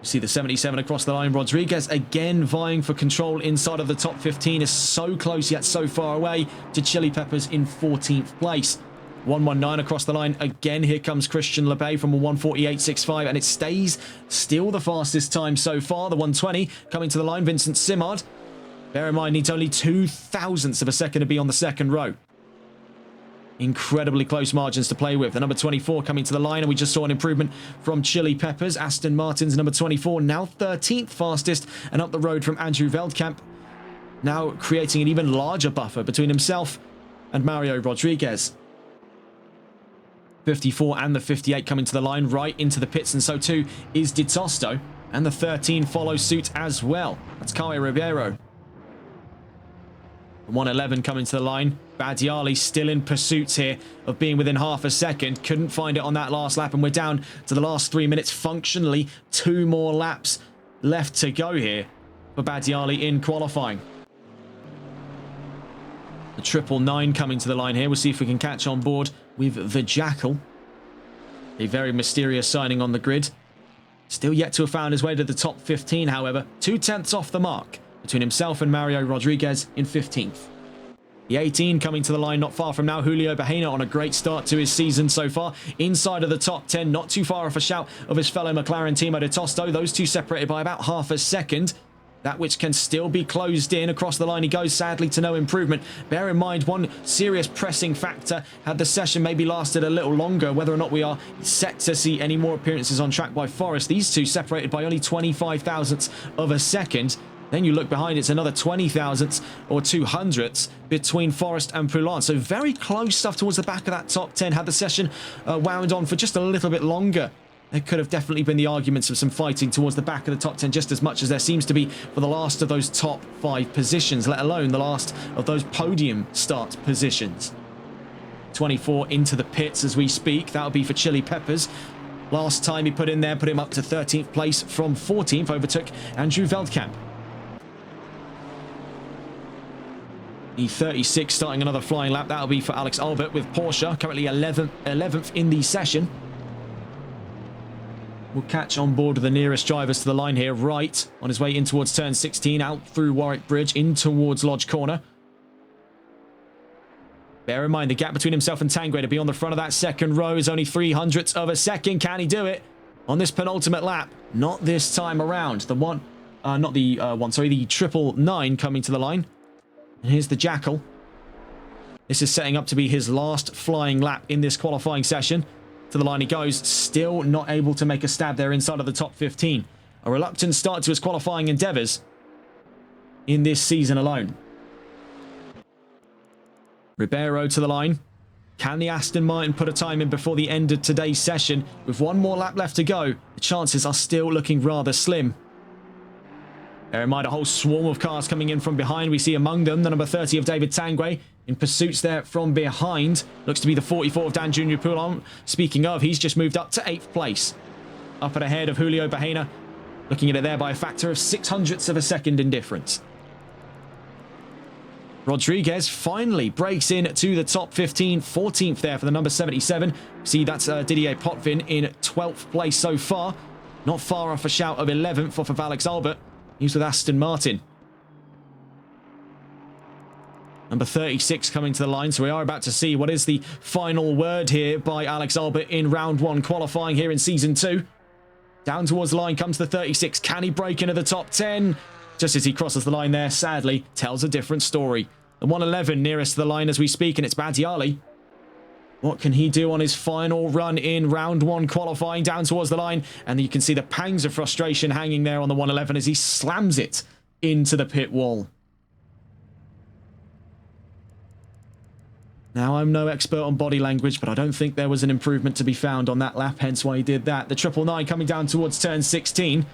You see the 77 across the line. Rodriguez again vying for control inside of the top 15, is so close yet so far away to Chili Peppers in 14th place. 119 across the line. Again, here comes Christian LeBay from a 148.65, and it stays still the fastest time so far. The 120 coming to the line. Vincent Simard, bear in mind, needs only 0.02 of a second to be on the second row. Incredibly close margins to play with. The number 24 coming to the line, and we just saw an improvement from Chili Peppers. Aston Martin's number 24, now 13th fastest, and up the road from Andrew Veldkamp, now creating an even larger buffer between himself and Mario Rodriguez. 54 and the 58 coming to the line, right into the pits, and so too is Di Tosto, and the 13 follows suit as well. That's Caio Ribeiro. 111 coming to the line. Badiali still in pursuit here of being within half a second. Couldn't find it on that last lap, and we're down to the last 3 minutes. Functionally, 2 more laps left to go here for Badiali in qualifying. The 999 coming to the line here. We'll see if we can catch on board with the Jackal. A very mysterious signing on the grid. Still yet to have found his way to the top 15, however. 0.2 off the mark between himself and Mario Rodriguez in 15th. The 18 coming to the line not far from now. Julio Bahena on a great start to his season so far. Inside of the top 10, not too far off a shout of his fellow McLaren teammate Di Tosto. Those two separated by about half a second. That which can still be closed in. Across the line he goes, sadly to no improvement. Bear in mind, one serious pressing factor, had the session maybe lasted a little longer, whether or not we are set to see any more appearances on track by Forest. These two separated by only 25 thousandths of a second. Then you look behind, it's another 20 thousandths or 200ths between Forest and Poulin. So very close stuff towards the back of that top 10. Had the session wound on for just a little bit longer, there could have definitely been the arguments of some fighting towards the back of the top 10, just as much as there seems to be for the last of those top 5 positions, let alone the last of those podium start positions. 24 into the pits as we speak. That'll be for Chili Peppers. Last time he put in there, put him up to 13th place from 14th, overtook Andrew Veldkamp. The 36 starting another flying lap. That'll be for Alex Albert with Porsche, currently 11th in the session. We'll catch on board with the nearest drivers to the line here, right on his way in towards turn 16, out through Warwick Bridge, in towards Lodge Corner. Bear in mind, the gap between himself and Tanguay to be on the front of that second row is only 0.03 of a second. Can he do it on this penultimate lap? Not this time around. The 999 coming to the line. And here's the Jackal. This is setting up to be his last flying lap in this qualifying session. To the line he goes, still not able to make a stab there inside of the top 15. A reluctant start to his qualifying endeavours in this season alone. Ribeiro to the line. Can the Aston Martin put a time in before the end of today's session? With one more lap left to go, the chances are still looking rather slim. Bear in mind, a whole swarm of cars coming in from behind. We see among them the number 30 of David Tanguay in pursuits there from behind. Looks to be the 44 of Dan Junior Poulon. Speaking of, he's just moved up to 8th place. Up and ahead of Julio Bahena. Looking at it there by a factor of 0.06 of a second in difference. Rodriguez finally breaks in to the top 15, 14th there for the number 77. See, that's Didier Potvin in 12th place so far. Not far off a shout of 11th off of Alex Albert. He's with Aston Martin. Number 36 coming to the line, so we are about to see what is the final word here by Alex Albert in round 1 qualifying here in Season 2. Down towards the line comes the 36. Can he break into the top 10? Just as he crosses the line there, sadly, tells a different story. The 111 nearest to the line as we speak, and it's Badiali. What can he do on his final run in round 1 qualifying down towards the line? And you can see the pangs of frustration hanging there on the 111 as he slams it into the pit wall. Now, I'm no expert on body language, but I don't think there was an improvement to be found on that lap, hence why he did that. The 999 coming down towards turn 16.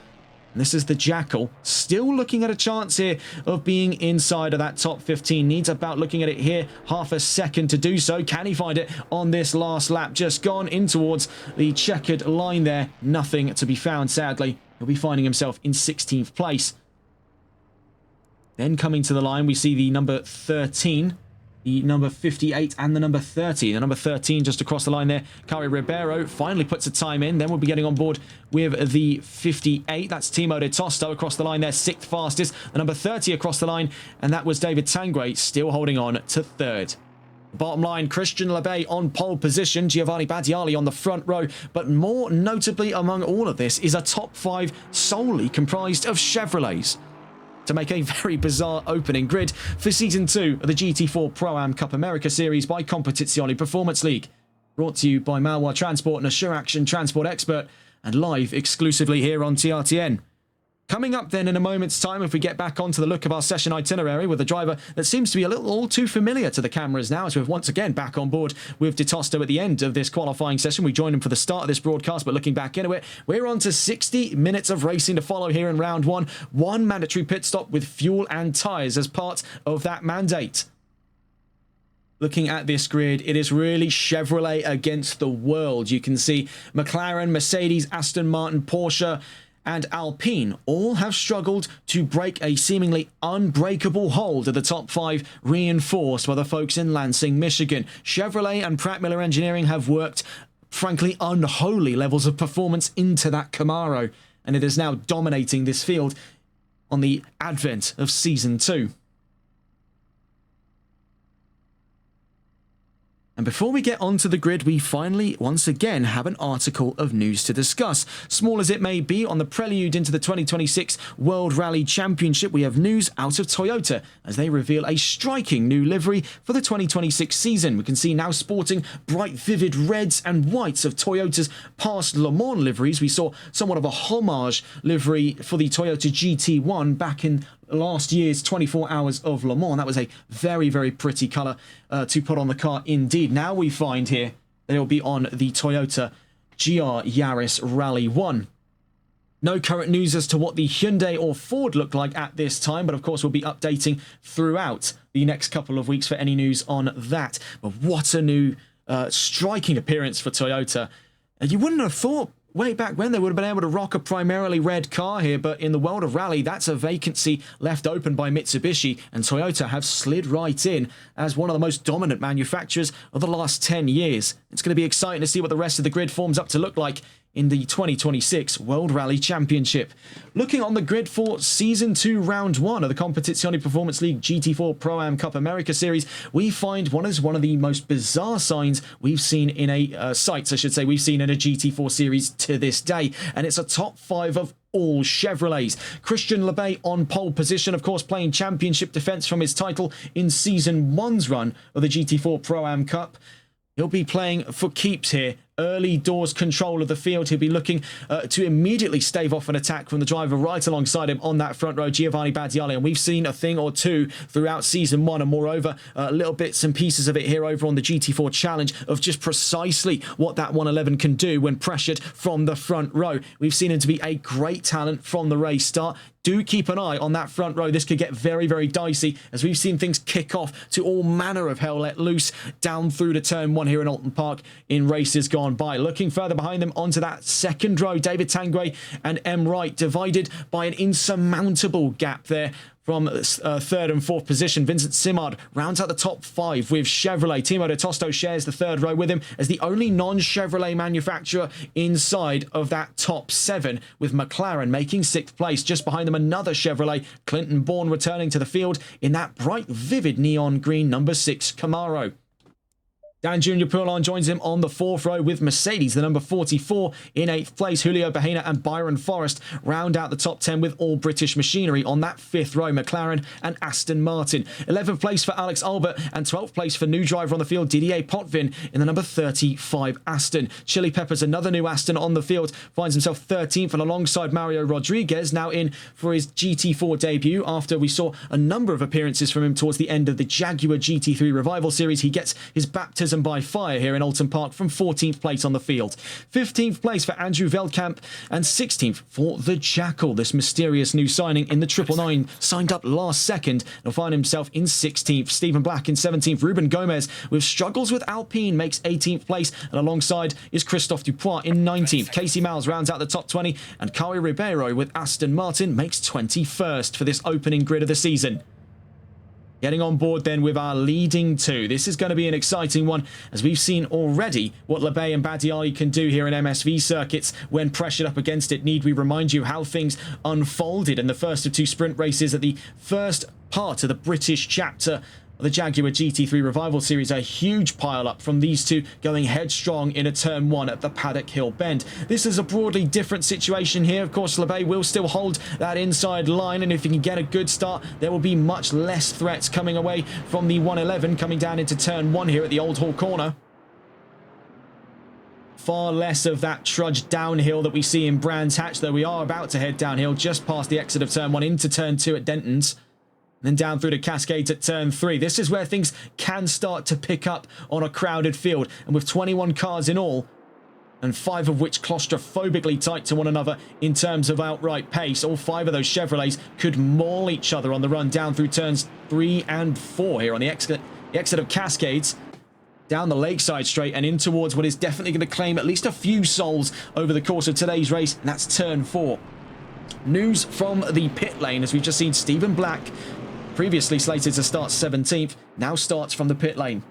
And this is the Jackal, still looking at a chance here of being inside of that top 15. Needs about, looking at it here, half a second to do so. Can he find it on this last lap? Just gone in towards the checkered line there. Nothing to be found, sadly. He'll be finding himself in 16th place. Then coming to the line, we see the number 13, the number 58 and the number 30. The number 13 just across the line there. Kari Ribeiro finally puts a time in. Then we'll be getting on board with the 58. That's Timo de Tosto across the line there, 6th fastest. The number 30 across the line, and that was David Tanguay still holding on to 3rd. Bottom line, Christian Lebay on pole position, Giovanni Badiali on the front row, but more notably among all of this is a top 5 solely comprised of Chevrolets, to make a very bizarre opening grid for Season 2 of the GT4 Pro-Am Cup America Series by Competizione Performance League. Brought to you by Malwa Transport and Assure Action Transport Expert, and live exclusively here on TRTN. Coming up then in a moment's time, if we get back onto the look of our session itinerary with a driver that seems to be a little all too familiar to the cameras now, as we're once again back on board with De Tosto at the end of this qualifying session. We joined him for the start of this broadcast, but looking back into it, we're on to 60 minutes of racing to follow here in round 1. One mandatory pit stop with fuel and tyres as part of that mandate. Looking at this grid, it is really Chevrolet against the world. You can see McLaren, Mercedes, Aston Martin, Porsche, and Alpine all have struggled to break a seemingly unbreakable hold of the top 5, reinforced by the folks in Lansing, Michigan. Chevrolet and Pratt Miller Engineering have worked, frankly, unholy levels of performance into that Camaro, and it is now dominating this field on the advent of Season 2. And before we get onto the grid, we finally, once again, have an article of news to discuss. Small as it may be, on the prelude into the 2026 World Rally Championship, we have news out of Toyota as they reveal a striking new livery for the 2026 season. We can see now sporting bright, vivid reds and whites of Toyota's past Le Mans liveries. We saw somewhat of a homage livery for the Toyota GT1 back in last year's 24 Hours of Le Mans. That was a very, very pretty colour to put on the car indeed. Now we find here that it will be on the Toyota GR Yaris Rally 1. No current news as to what the Hyundai or Ford look like at this time, but of course we'll be updating throughout the next couple of weeks for any news on that. But what a new striking appearance for Toyota. You wouldn't have thought way back when they would have been able to rock a primarily red car here, but in the world of rally, that's a vacancy left open by Mitsubishi, and Toyota have slid right in as one of the most dominant manufacturers of the last 10 years. It's going to be exciting to see what the rest of the grid forms up to look like in the 2026 World Rally Championship. Looking on the grid for Season 2, Round 1 of the Competizione Performance League GT4 Pro-Am Cup America Series, we find one of the most bizarre signs we've seen in we've seen in a GT4 series to this day, and it's a top 5 of all Chevrolets. Christian Lebay on pole position, of course, playing championship defense from his title in Season 1's run of the GT4 Pro-Am Cup. He'll be playing for keeps here. Early doors control of the field. He'll be looking to immediately stave off an attack from the driver right alongside him on that front row, Giovanni Badiali. And we've seen a thing or two throughout Season 1, and moreover, little bits and pieces of it here over on the GT4 Challenge of just precisely what that 111 can do when pressured from the front row. We've seen him to be a great talent from the race start. Do keep an eye on that front row. This could get very, very dicey, as we've seen things kick off to all manner of hell let loose down through to turn 1 here in Oulton Park in races gone by. Looking further behind them onto that second row, David Tanguay and M. Wright, divided by an insurmountable gap there. From third and fourth position, Vincent Simard rounds out the top 5 with Chevrolet. Timo de Tosto shares the third row with him as the only non-Chevrolet manufacturer inside of that top 7, with McLaren making 6th place. Just behind them, another Chevrolet, Clinton Bourne, returning to the field in that bright, vivid neon green number 6 Camaro. Dan Junior Poulon joins him on the 4th row with Mercedes, the number 44, in 8th place. Julio Bahena and Byron Forrest round out the top 10 with all British machinery on that 5th row, McLaren and Aston Martin. 11th place for Alex Albert and 12th place for new driver on the field, Didier Potvin, in the number 35 Aston. Chili Peppers, another new Aston on the field, finds himself 13th, and alongside Mario Rodriguez, now in for his GT4 debut after we saw a number of appearances from him towards the end of the Jaguar GT3 Revival Series. He gets his baptism by fire here in Oulton Park from 14th place on the field. 15th place for Andrew Veldkamp and 16th for the Jackal, this mysterious new signing in the 999, signed up last second. He'll find himself in 16th. Stephen Black in 17th. Ruben Gomez, with struggles with Alpine, makes 18th place, and alongside is Christophe Dupois in 19th. Casey Miles rounds out the top 20, and Kari Ribeiro with Aston Martin makes 21st for this opening grid of the season. Getting on board then with our leading 2. This is going to be an exciting one, as we've seen already what Lebay and Badiali can do here in MSV circuits when pressured up against it. Need we remind you how things unfolded in the first of 2 sprint races at the first part of the British chapter the Jaguar GT3 Revival Series? A huge pile-up from these two going headstrong in a turn 1 at the Paddock Hill Bend. This is a broadly different situation here. Of course, Lebay will still hold that inside line, and if he can get a good start, there will be much less threats coming away from the 111 coming down into turn 1 here at the Old Hall Corner. Far less of that trudge downhill that we see in Brands Hatch, though we are about to head downhill just past the exit of turn 1 into turn 2 at Denton's. Then down through the Cascades at turn 3. This is where things can start to pick up on a crowded field. And with 21 cars in all, and 5 of which claustrophobically tight to one another in terms of outright pace, all 5 of those Chevrolets could maul each other on the run down through turns 3 and 4 here on the exit of Cascades. Down the Lakeside Straight and in towards what is definitely going to claim at least a few souls over the course of today's race, and that's turn 4. News from the pit lane, as we've just seen Stephen Black, previously slated to start 17th, now starts from the pit lane.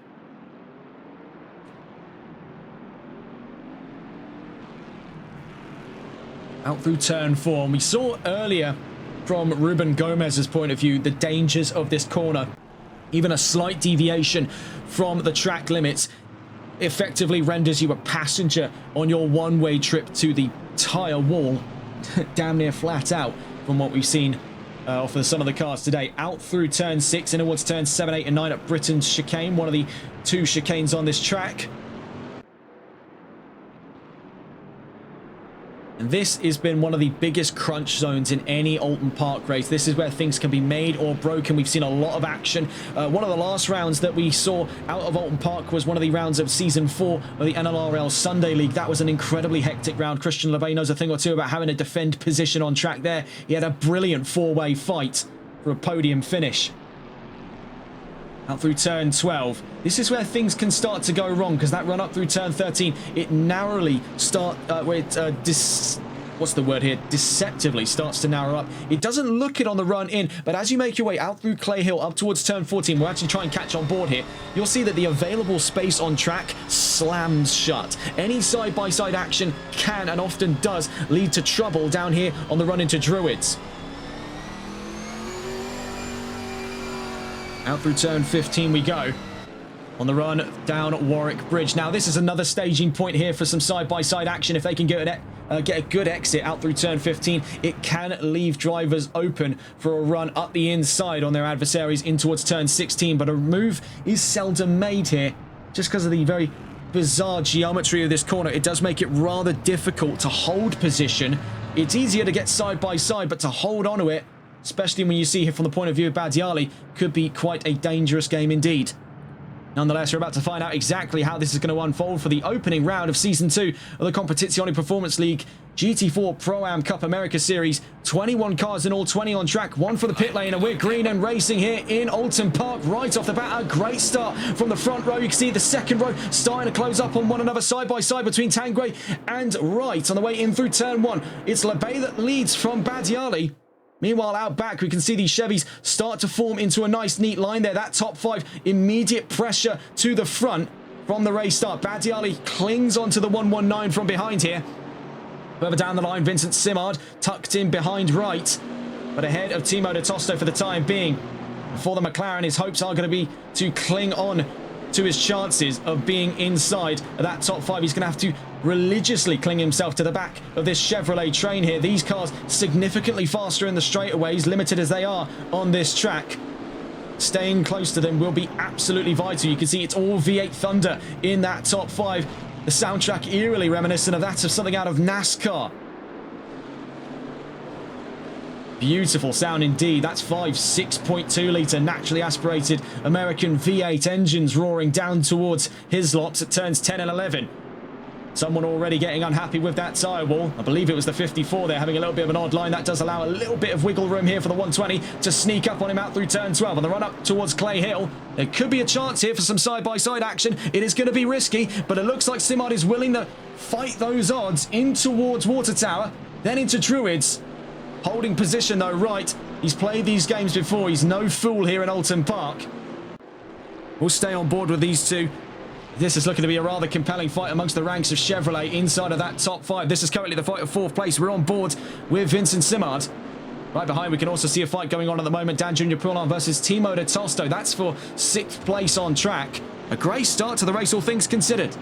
Out through turn 4, and we saw earlier from Ruben Gomez's point of view the dangers of this corner. Even a slight deviation from the track limits effectively renders you a passenger on your one-way trip to the tyre wall, damn near flat out from what we've seen off of some of the cars today. Out through turn 6 and towards turn 7, 8 and 9 at Britain's chicane, one of the 2 chicanes on this track. And this has been one of the biggest crunch zones in any Oulton Park race. This is where things can be made or broken. We've seen a lot of action. One of the last rounds that we saw out of Oulton Park was one of the rounds of Season 4 of the NLRL Sunday League. That was an incredibly hectic round. Christian Lebay knows a thing or two about having to defend position on track there. He had a brilliant 4-way fight for a podium finish. Out through turn 12. This is where things can start to go wrong, because that run up through turn 13, it narrowly what's the word here, deceptively starts to narrow up. It doesn't look it on the run in, but as you make your way out through Clay Hill up towards turn 14, we'll actually try and catch on board here. You'll see that the available space on track slams shut. Any side-by-side action can and often does lead to trouble down here on the run into Druids. Out through turn 15 we go. On the run down Warwick Bridge. Now, this is another staging point here for some side-by-side action. If they can get a good exit out through turn 15, it can leave drivers open for a run up the inside on their adversaries in towards turn 16. But a move is seldom made here just because of the very bizarre geometry of this corner. It does make it rather difficult to hold position. It's easier to get side-by-side, but to hold onto it, especially when you see here from the point of view of Badiali, could be quite a dangerous game indeed. Nonetheless, we're about to find out exactly how this is going to unfold for the opening round of Season 2 of the Competizione Performance League GT4 Pro-Am Cup America Series. 21 cars in all, 20 on track, one for the pit lane, and we're green and racing here in Oulton Park right off the bat. A great start from the front row. You can see the second row starting to close up on one another side by side between Tanguay and Wright on the way in through turn 1. It's LeBay that leads from Badiali. Meanwhile, out back, we can see these Chevys start to form into a nice, neat line there. That top 5, immediate pressure to the front from the race start. Badiali clings onto the 119 from behind here. Further down the line, Vincent Simard tucked in behind Wright, but ahead of Timo de Tosto for the time being. For the McLaren, his hopes are going to be to cling on to his chances of being inside that top 5. He's going to have to religiously cling himself to the back of this Chevrolet train here. These cars significantly faster in the straightaways, limited as they are on this track. Staying close to them will be absolutely vital. You can see it's all V8 Thunder in that top 5. The soundtrack eerily reminiscent of that of something out of NASCAR. Beautiful sound indeed. That's 5 6.2 litre naturally aspirated American V8 engines roaring down towards Hislops at turns 10 and 11. Someone already getting unhappy with that tyre wall. I believe it was the 54 there, having a little bit of an odd line. That does allow a little bit of wiggle room here for the 120 to sneak up on him out through turn 12. On the run up towards Clay Hill, there could be a chance here for some side-by-side action. It is going to be risky, but it looks like Simard is willing to fight those odds in towards Water Tower, then into Druids. Holding position though, right. He's played these games before. He's no fool here in Oulton Park. We'll stay on board with these two. This is looking to be a rather compelling fight amongst the ranks of Chevrolet inside of that top 5. This is currently the fight of 4th place. We're on board with Vincent Simard. Right behind, we can also see a fight going on at the moment. Dan Jr. Poulin versus Timo de Tosto. That's for 6th place on track. A great start to the race, all things considered.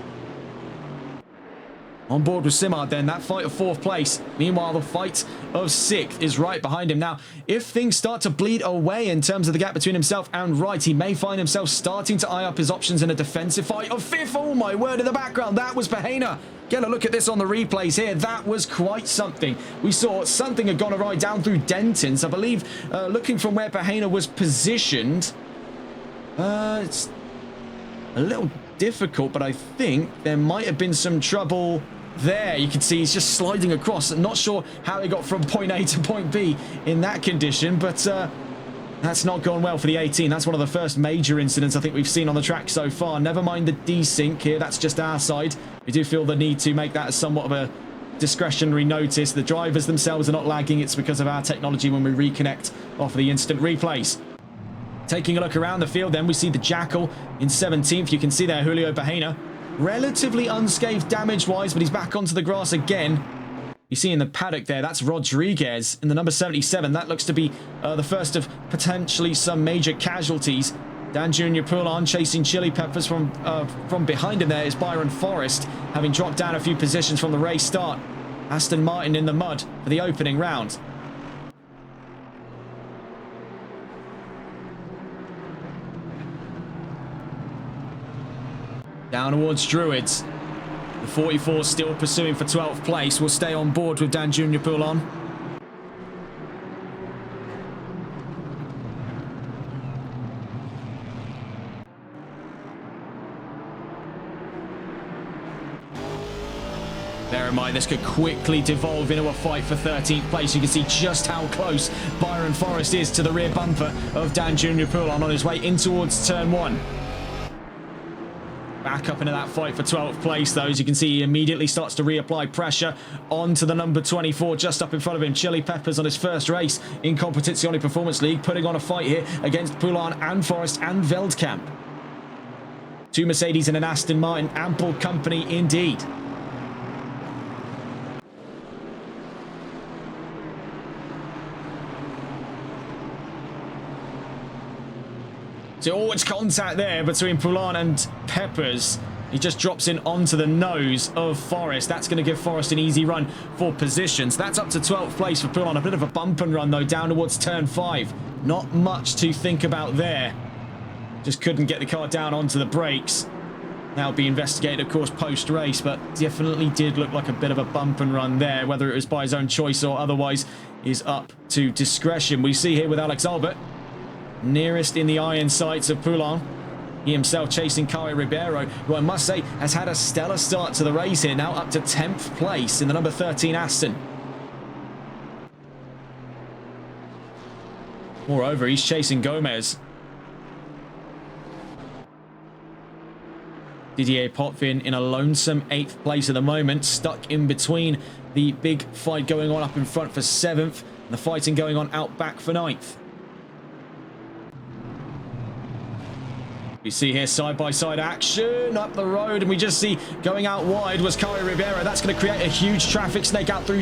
On board with Simard then, that fight of 4th place. Meanwhile, the fight of 6th is right behind him. Now, if things start to bleed away in terms of the gap between himself and Wright, he may find himself starting to eye up his options in a defensive fight of 5th. Oh my word, in the background, that was Bahena. Get a look at this on the replays here. That was quite something. We saw something had gone awry down through Denton's. I believe, looking from where Bahena was positioned, it's a little difficult, but I think there might have been some trouble there. You can see he's just sliding across. I'm not sure how he got from point A to point B in that condition, but that's not gone well for the 18. That's one of the first major incidents I think we've seen on the track so far. Never mind the desync here. That's just our side. We do feel the need to make that as somewhat of a discretionary notice. The drivers themselves are not lagging. It's because of our technology when we reconnect off of the instant replays. Taking a look around the field then, we see the Jackal in 17th. You can see there Julio Bahena. Relatively unscathed damage-wise, but he's back onto the grass again. You see in the paddock there, that's Rodriguez in the number 77. That looks to be the first of potentially some major casualties. Dan Jr. Poulin chasing Chili Peppers from behind him. There is Byron Forrest, having dropped down a few positions from the race start. Aston Martin in the mud for the opening round. Down towards Druids. The 44 still pursuing for 12th place. Will stay on board with Dan Jr. Poulin. Bear in mind, this could quickly devolve into a fight for 13th place. You can see just how close Byron Forrest is to the rear bumper of Dan Jr. Poulin on his way in towards turn 1. Back up into that fight for 12th place, though. As you can see, he immediately starts to reapply pressure onto the number 24 just up in front of him. Chili Peppers on his first race in Competizione Performance League, putting on a fight here against Poulon and Forest and Veldkamp. 2 Mercedes and an Aston Martin. Ample company indeed. So, oh, it's contact there between Poulon and Peppers. He just drops in onto the nose of Forest. That's going to give Forest an easy run for positions. That's up to 12th place for Poulon. A bit of a bump and run, though, down towards turn 5. Not much to think about there. Just couldn't get the car down onto the brakes. That'll be investigated, of course, post-race, but definitely did look like a bit of a bump and run there. Whether it was by his own choice or otherwise is up to discretion. We see here with Alex Albert, nearest in the iron sights of Poulon. He himself chasing Kyle Ribeiro, who I must say has had a stellar start to the race here, now up to 10th place in the number 13 Aston. Moreover, he's chasing Gomez. Didier Potvin in a lonesome 8th place at the moment, stuck in between the big fight going on up in front for 7th, and the fighting going on out back for 9th. We see here side-by-side action up the road, and we just see going out wide was Kyle Ribeiro. That's going to create a huge traffic snake out through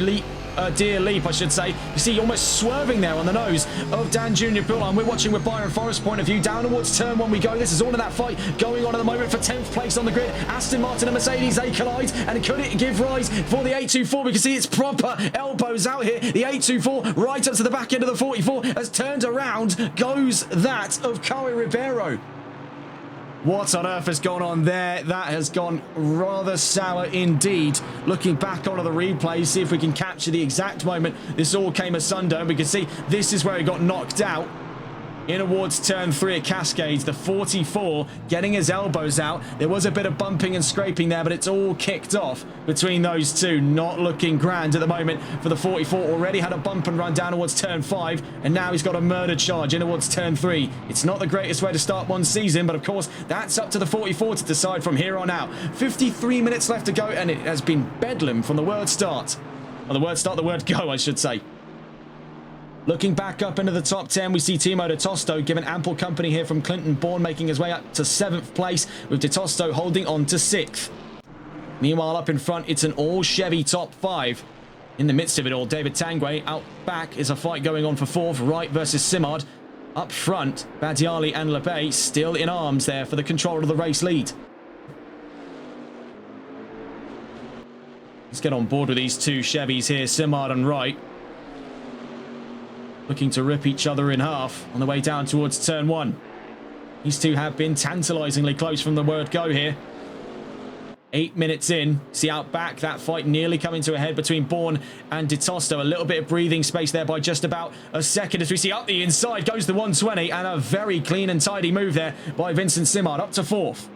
Deer Leap, I should say. You see almost swerving there on the nose of Dan Jr. Poulon. We're watching with Byron Forrest's point of view. Down towards turn 1 we go. This is all in that fight going on at the moment for 10th place on the grid. Aston Martin and Mercedes, they collide, and could it give rise for the 824? We can see it's proper elbows out here. The 824 right up to the back end of the 44 has turned around. Goes that of Kyle Ribeiro. What on earth has gone on there? That has gone rather sour indeed. Looking back onto the replay, see if we can capture the exact moment this all came asunder. We can see this is where he got knocked out. In towards turn 3 at Cascades, the 44 getting his elbows out. There was a bit of bumping and scraping there, but it's all kicked off between those two. Not looking grand at the moment for the 44. Already had a bump and run down towards turn 5, and now he's got a murder charge in towards turn 3. It's not the greatest way to start one season, but of course, that's up to the 44 to decide from here on out. 53 minutes left to go, and it has been bedlam from the word start. Or the word start, the word go, I should say. Looking back up into the top 10, we see Timo De Tosto given ample company here from Clinton Bourne, making his way up to 7th place, with De Tosto holding on to 6th. Meanwhile, up in front, it's an all-Chevy top 5. In the midst of it all, David Tanguay. Out back is a fight going on for 4th, Wright versus Simard. Up front, Badiali and Lebay still in arms there for the control of the race lead. Let's get on board with these two Chevys here, Simard and Wright. Looking to rip each other in half on the way down towards turn 1. These two have been tantalizingly close from the word go here. 8 minutes in. See out back, that fight nearly coming to a head between Bourne and De Tosto. A little bit of breathing space there by just about a second as we see up the inside goes the 120, and a very clean and tidy move there by Vincent Simard up to 4th.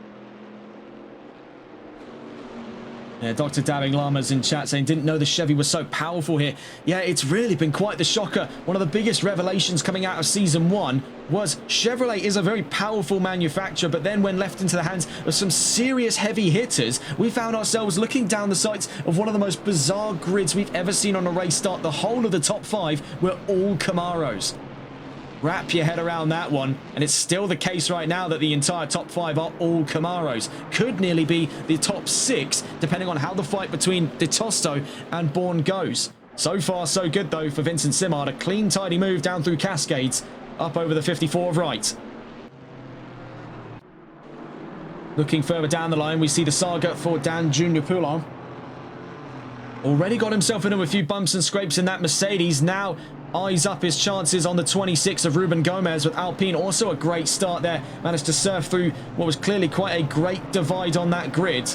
Yeah, Dr. Dabbing Llamas in chat saying, didn't know the Chevy was so powerful here. Yeah, it's really been quite the shocker. One of the biggest revelations coming out of Season 1 was Chevrolet is a very powerful manufacturer, but then when left into the hands of some serious heavy hitters, we found ourselves looking down the sights of one of the most bizarre grids we've ever seen on a race start. The whole of the top 5 were all Camaros. Wrap your head around that one, and it's still the case right now that the entire top 5 are all Camaros. Could nearly be the top 6, depending on how the fight between De Tosto and Bourne goes. So far, so good, though, for Vincent Simard. A clean, tidy move down through Cascades, up over the 54 of Wright. Looking further down the line, we see the saga for Dan Jr. Poulon. Already got himself into a few bumps and scrapes in that Mercedes. Now eyes up his chances on the 26 of Ruben Gomez with Alpine. Also a great start there. Managed to surf through what was clearly quite a great divide on that grid.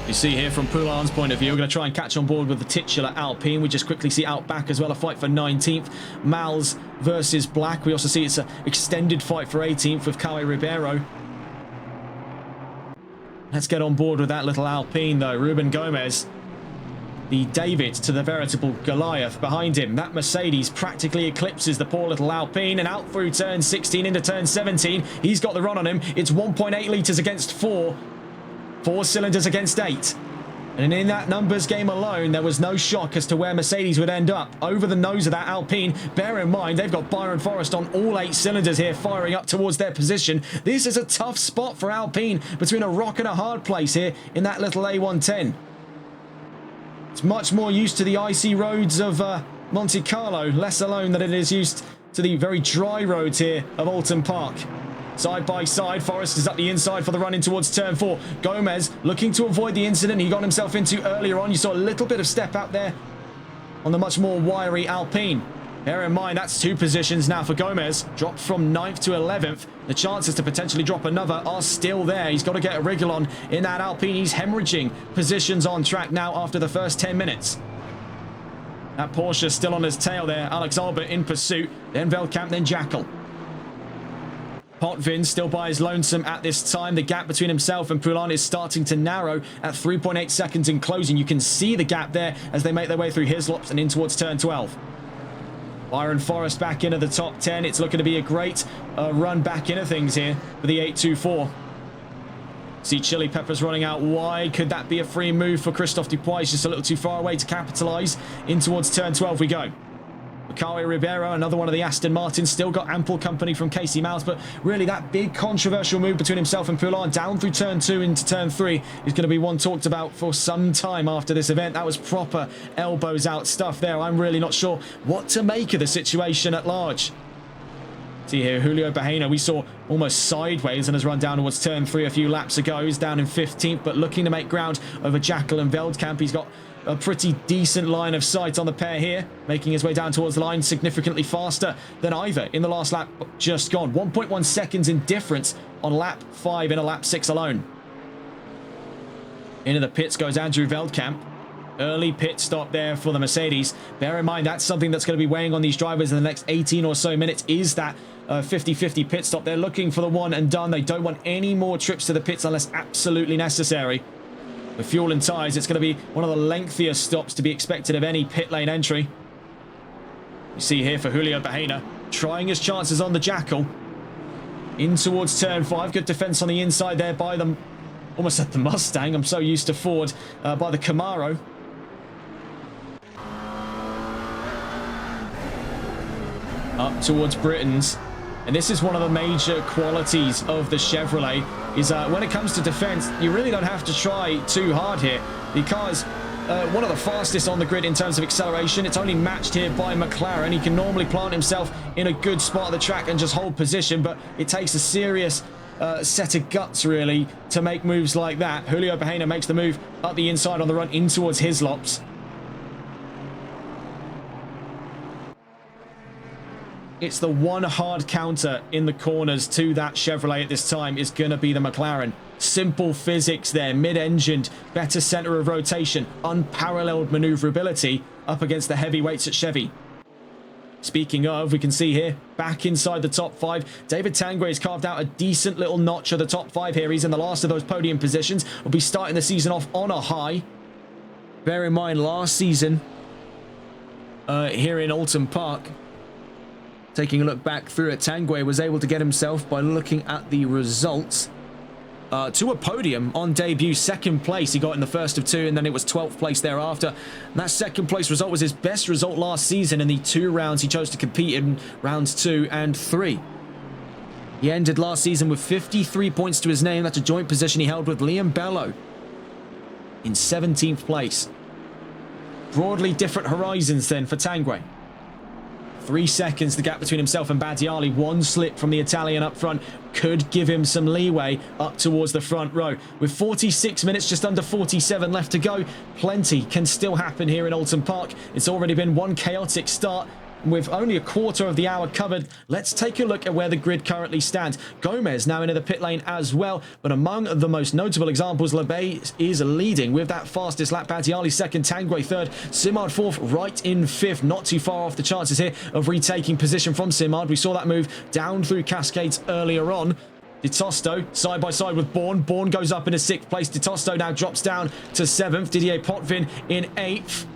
You see here from Poulon's point of view, we're going to try and catch on board with the titular Alpine. We just quickly see out back as well, a fight for 19th. Mals versus Black. We also see it's an extended fight for 18th with Kyle Ribeiro. Let's get on board with that little Alpine, though. Ruben Gomez the David to the veritable Goliath behind him. That Mercedes practically eclipses the poor little Alpine, and out through turn 16 into turn 17. He's got the run on him. It's 1.8 litres against 4. 4 cylinders against 8. And in that numbers game alone, there was no shock as to where Mercedes would end up. Over the nose of that Alpine. Bear in mind, they've got Byron Forrest on all 8 cylinders here, firing up towards their position. This is a tough spot for Alpine, between a rock and a hard place here in that little A110. It's much more used to the icy roads of Monte Carlo, less alone than it is used to the very dry roads here of Oulton Park. Side by side, Forrest is up the inside for the run in towards turn 4. Gomez looking to avoid the incident he got himself into earlier on. You saw a little bit of step out there on the much more wiry Alpine. Bear in mind, that's 2 positions now for Gomez. Dropped from 9th to 11th. The chances to potentially drop another are still there. He's got to get a wriggle on in that Alpine. He's hemorrhaging positions on track now after the first 10 minutes. That Porsche still on his tail there. Alex Albert in pursuit. Then Veldkamp, then Jackal. Potvin still by his lonesome at this time. The gap between himself and Poulin is starting to narrow at 3.8 seconds in closing. You can see the gap there as they make their way through Hislops and in towards turn 12. Byron Forrest back into the top 10. It's looking to be a great run back into things here for the 824. See Chili Peppers running out wide. Could that be a free move for Christophe Dupois? He's just a little too far away to capitalise. In towards turn 12 we go. Macario Ribeiro, another one of the Aston Martins, still got ample company from Casey Miles, but really that big controversial move between himself and Poulin down through turn 2 into turn 3 is going to be one talked about for some time after this event. That was proper elbows out stuff there. I'm really not sure what to make of the situation at large. See here, Julio Bahena, we saw almost sideways and has run down towards turn 3 a few laps ago. He's down in 15th, but looking to make ground over Jackal and Veldkamp. He's got a pretty decent line of sight on the pair here, making his way down towards the line significantly faster than either in the last lap just gone. 1.1 seconds in difference on lap 5 in a lap 6 alone. Into the pits goes Andrew Veldkamp. Early pit stop there for the Mercedes. Bear in mind, that's something that's going to be weighing on these drivers in the next 18 or so minutes, is that 50-50 pit stop. They're looking for the one and done. They don't want any more trips to the pits unless absolutely necessary. With fuel and tyres, it's going to be one of the lengthier stops to be expected of any pit lane entry. You see here for Julio Bahena, trying his chances on the Jackal. In towards turn 5. Good defence on the inside there by them. Almost at the Mustang. I'm so used to Ford. By the Camaro. Up towards Britain's. And this is one of the major qualities of the Chevrolet, is when it comes to defense, you really don't have to try too hard here. The car's one of the fastest on the grid in terms of acceleration. It's only matched here by McLaren. He can normally plant himself in a good spot of the track and just hold position, but it takes a serious set of guts, really, to make moves like that. Julio Bahena makes the move up the inside on the run in towards Hislops. It's the one hard counter in the corners to that Chevrolet at this time is going to be the McLaren. Simple physics there, mid-engined, better center of rotation, unparalleled maneuverability up against the heavyweights at Chevy. Speaking of, we can see here, back inside the top 5. David Tanguay has carved out a decent little notch of the top 5 here. He's in the last of those podium positions. Will be starting the season off on a high. Bear in mind, last season, here in Oulton Park, taking a look back through it, Tanguay was able to get himself, by looking at the results, to a podium on debut. 2nd place he got in the first of 2, and then it was 12th place thereafter. And that 2nd place result was his best result last season in the 2 rounds he chose to compete in, rounds 2 and 3. He ended last season with 53 points to his name. That's a joint position he held with Liam Bello in 17th place. Broadly different horizons then for Tanguay. 3 seconds the gap between himself and Badiali. 1 slip from the Italian up front could give him some leeway up towards the front row. With 46 minutes, just under 47 left to go, plenty can still happen here in Oulton Park. It's already been one chaotic start. With only a quarter of the hour covered, let's take a look at where the grid currently stands. Gomez now into the pit lane as well, but among the most notable examples, Lebay is leading with that fastest lap. Badiali 2nd, Tanguay 3rd, Simard 4th, right in 5th. Not too far off the chances here of retaking position from Simard. We saw that move down through Cascades earlier on. DeTosto side by side with Bourne. Bourne goes up into 6th place. DeTosto now drops down to 7th. Didier Potvin in 8th.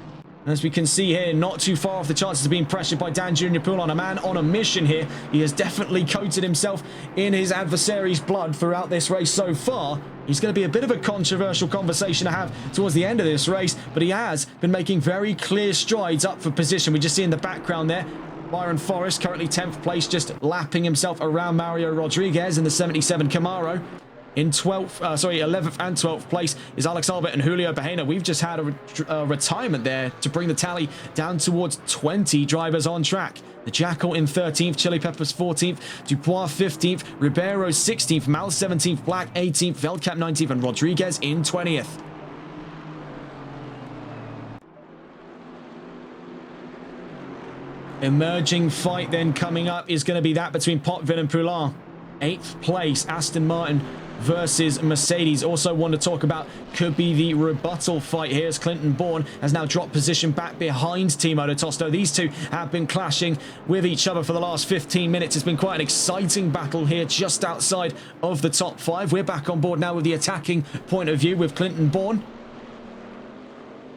As we can see here, not too far off the chances of being pressured by Dan Junior Poulon, a man on a mission here. He has definitely coated himself in his adversary's blood throughout this race so far. He's going to be a bit of a controversial conversation to have towards the end of this race, but he has been making very clear strides up for position. We just see in the background there, Byron Forrest, currently 10th place, just lapping himself around Mario Rodriguez in the 77 Camaro. In 11th and 12th place is Alex Albert and Julio Bahena. We've just had a retirement there to bring the tally down towards 20 drivers on track. The Jackal in 13th, Chili Peppers 14th, Dubois 15th, Ribeiro 16th, Mal 17th, Black 18th, Veldkamp 19th, and Rodriguez in 20th. Emerging fight then coming up is going to be that between Potvin and Poulin. 8th place, Aston Martin versus Mercedes. Also want to talk about could be the rebuttal fight here as Clinton Bourne has now dropped position back behind Timo DeTosto. These two have been clashing with each other for the last 15 minutes. It's been quite an exciting battle here just outside of the top 5. We're back on board now with the attacking point of view with Clinton Bourne.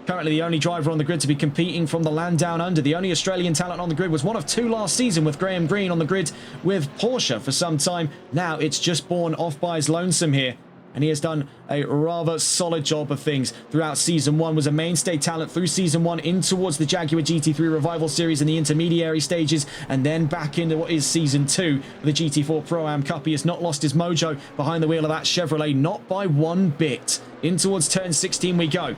Currently the only driver on the grid to be competing from the land down under. The only Australian talent on the grid was one of 2 last season with Graham Green on the grid with Porsche for some time. Now it's just Bourne off by his lonesome here. And he has done a rather solid job of things throughout Season 1. Was a mainstay talent through Season 1 in towards the Jaguar GT3 Revival Series in the intermediary stages. And then back into what is Season 2 of the GT4 Pro-Am Cup. He has not lost his mojo behind the wheel of that Chevrolet. Not by one bit. In towards turn 16 we go.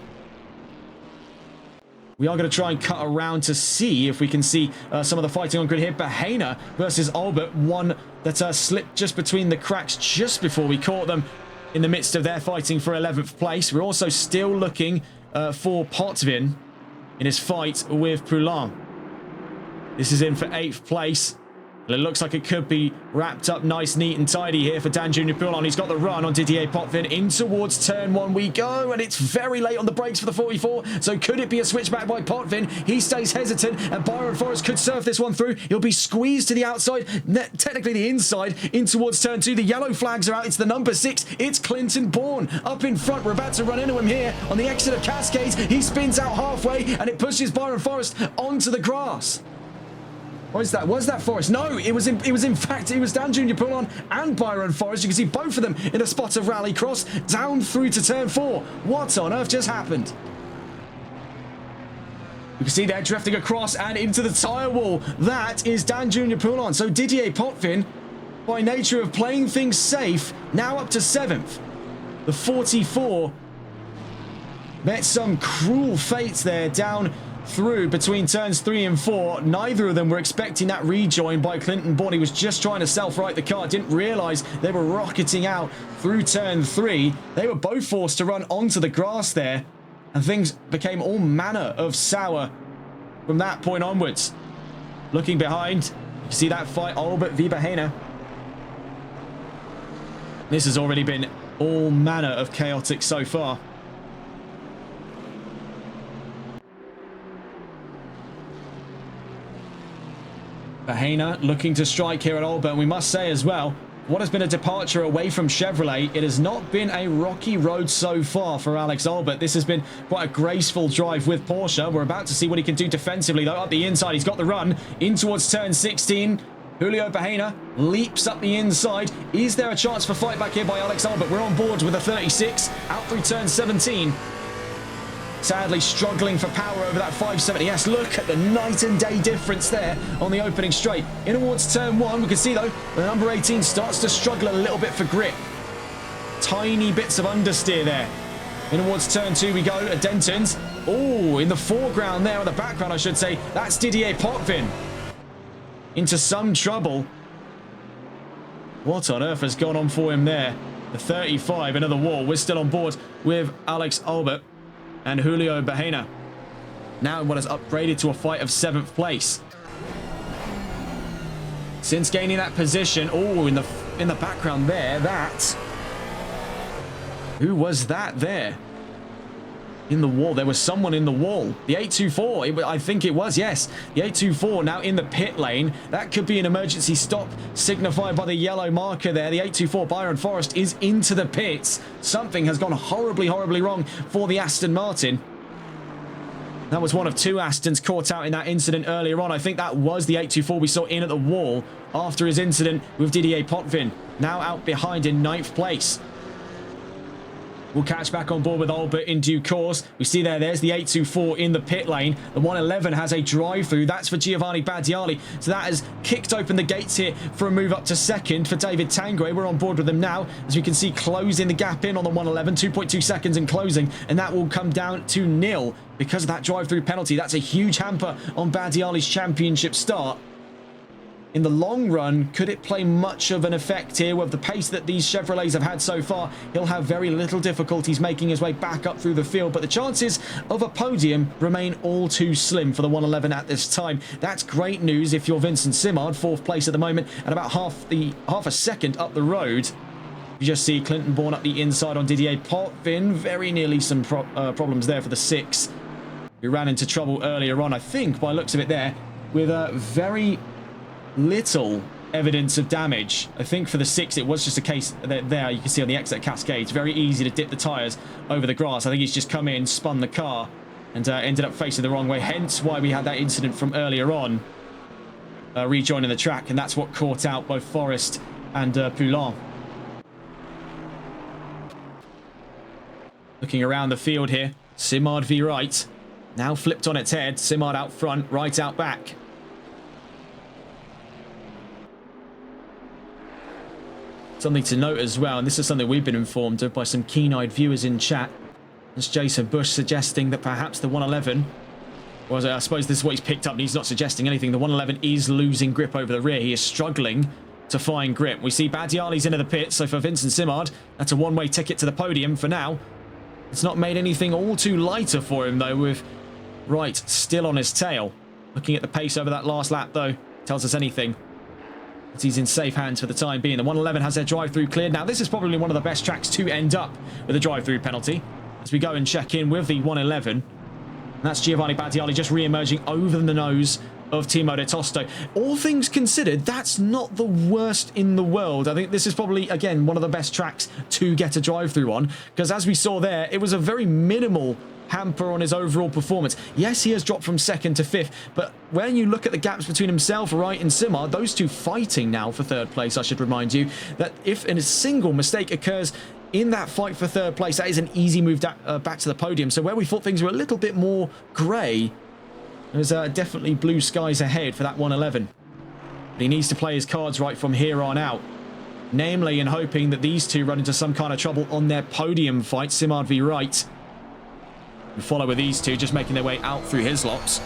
We are going to try and cut around to see if we can see some of the fighting on grid here. Bahena versus Albert, one that slipped just between the cracks just before we caught them in the midst of their fighting for 11th place. We're also still looking for Potvin in his fight with Poulin. This is in for 8th place. It looks like it could be wrapped up nice, neat and tidy here for Dan Junior Poulon. He's got the run on Didier Potvin. In towards turn 1 we go, and it's very late on the brakes for the 44. So could it be a switchback by Potvin? He stays hesitant, and Byron Forrest could surf this one through. He'll be squeezed to the outside, technically the inside, in towards turn 2. The yellow flags are out. It's the number 6. It's Clinton Bourne up in front. We're about to run into him here on the exit of Cascades. He spins out halfway, and it pushes Byron Forrest onto the grass. What is that? Was that Forrest? No, it was in fact Dan Junior Poulon and Byron Forrest. You can see both of them in a spot of rallycross down through to turn 4. What on earth just happened? You can see they're drifting across and into the tyre wall. That is Dan Junior Poulon. So Didier Potvin, by nature of playing things safe, now up to 7th. The 44 met some cruel fates there down through between turns 3 and 4. Neither of them were expecting that rejoin by Clinton Bourne. He was just trying to self-right the car. Didn't realize they were rocketing out through turn 3. They were both forced to run onto the grass there, and things became all manner of sour from that point onwards. Looking behind, you see that fight, Albert v Bahena. This has already been all manner of chaotic so far. Bahena looking to strike here at Oulton. We must say as well, what has been a departure away from Chevrolet, it has not been a rocky road so far for Alex Albert. This has been quite a graceful drive with Porsche. We're about to see what he can do defensively, though. Up the inside, he's got the run in towards turn 16. Julio Bahena leaps up the inside. Is there a chance for fight back here by Alex Albert? We're on board with a 36 out through turn 17. Sadly struggling for power over that 570S. Look at the night and day difference there on the opening straight. In towards turn 1, we can see though, the number 18 starts to struggle a little bit for grip. Tiny bits of understeer there. In towards turn 2 we go at Denton's. Oh, in the foreground there, or the background I should say, that's Didier Potvin. Into some trouble. What on earth has gone on for him there? The 35, another wall. We're still on board with Alex Albert and Julio Bahena. Now what has upgraded to a fight of 7th place. Since gaining that position, oh, in the background there, that... Who was that there? in the wall. There was someone in the wall. The 824, I think it was, yes. The 824 now in the pit lane. That could be an emergency stop signified by the yellow marker there. The 824 Byron Forrest is into the pits. Something has gone horribly, horribly wrong for the Aston Martin. That was one of two Astons caught out in that incident earlier on. I think that was the 824 we saw in at the wall after his incident with Didier Potvin. Now out behind in 9th place. We'll catch back on board with Albert in due course. We see there's the 824 in the pit lane. The 111 has a drive-through. That's for Giovanni Badiali. So that has kicked open the gates here for a move up to second for David Tanguay. We're on board with them now, as we can see, closing the gap in on the 111. 2.2 seconds in closing, and that will come down to nil because of that drive-through penalty. That's a huge hamper on Badiali's championship start. In the long run, could it play much of an effect here with the pace that these Chevrolets have had so far? He'll have very little difficulties making his way back up through the field, but the chances of a podium remain all too slim for the 111 at this time. That's great news if you're Vincent Simard, 4th place at the moment, and about half a second up the road. You just see Clinton Bourne up the inside on Didier Potvin. Very nearly some problems there for the 6. We ran into trouble earlier on, I think, by looks of it there, with a very little evidence of damage. I think for the 6 it was just a case that there you can see on the exit cascades, very easy to dip the tyres over the grass. I think he's just come in, spun the car, and ended up facing the wrong way, hence why we had that incident from earlier on, rejoining the track, and that's what caught out both Forrest and Poulin. Looking around the field here, Simard v Wright, now flipped on its head. Simard out front, Wright out back. Something to note as well, and this is something we've been informed of by some keen-eyed viewers in chat. That's Jason Bush suggesting that perhaps the 111, well, I suppose this is what he's picked up, and he's not suggesting anything. The 111 is losing grip over the rear. He is struggling to find grip. We see Badiali's into the pit, so for Vincent Simard, that's a one-way ticket to the podium for now. It's not made anything all too lighter for him, though, with Wright still on his tail. Looking at the pace over that last lap, though, tells us anything. But he's in safe hands for the time being. The 111 has their drive-through cleared. Now, this is probably one of the best tracks to end up with a drive-through penalty, as we go and check in with the 111. And that's Giovanni Badiali just re-emerging over the nose of Timo de Tosto. All things considered, that's not the worst in the world. I think this is probably, again, one of the best tracks to get a drive-through on, because as we saw there, it was a very minimal hamper on his overall performance. Yes, he has dropped from 2nd to 5th, but when you look at the gaps between himself, Wright, and Simard, those two fighting now for 3rd place, I should remind you that if a single mistake occurs in that fight for 3rd place, that is an easy move back to the podium. So where we thought things were a little bit more grey, there's definitely blue skies ahead for that 111. But he needs to play his cards right from here on out, namely in hoping that these two run into some kind of trouble on their podium fight. Simard v Wright. And follow with these two just making their way out through his lops.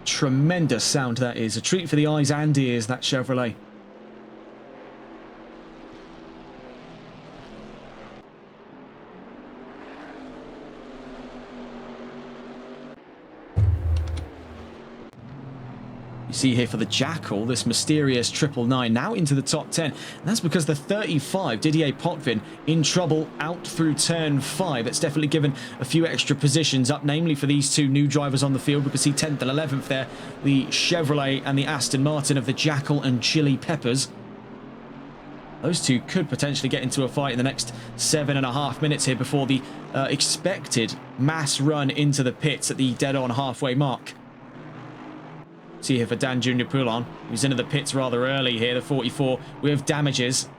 Tremendous sound that is. A treat for the eyes and ears, that Chevrolet. You see here for the Jackal, this mysterious 999 now into the top 10. And that's because the 35, Didier Potvin, in trouble out through turn 5. That's definitely given a few extra positions up, namely for these two new drivers on the field. We can see 10th and 11th there, the Chevrolet and the Aston Martin of the Jackal and Chili Peppers. Those two could potentially get into a fight in the next 7.5 minutes here before the expected mass run into the pits at the dead-on halfway mark. See here for Dan Junior Poulin, who's into the pits rather early here, the 44, with damages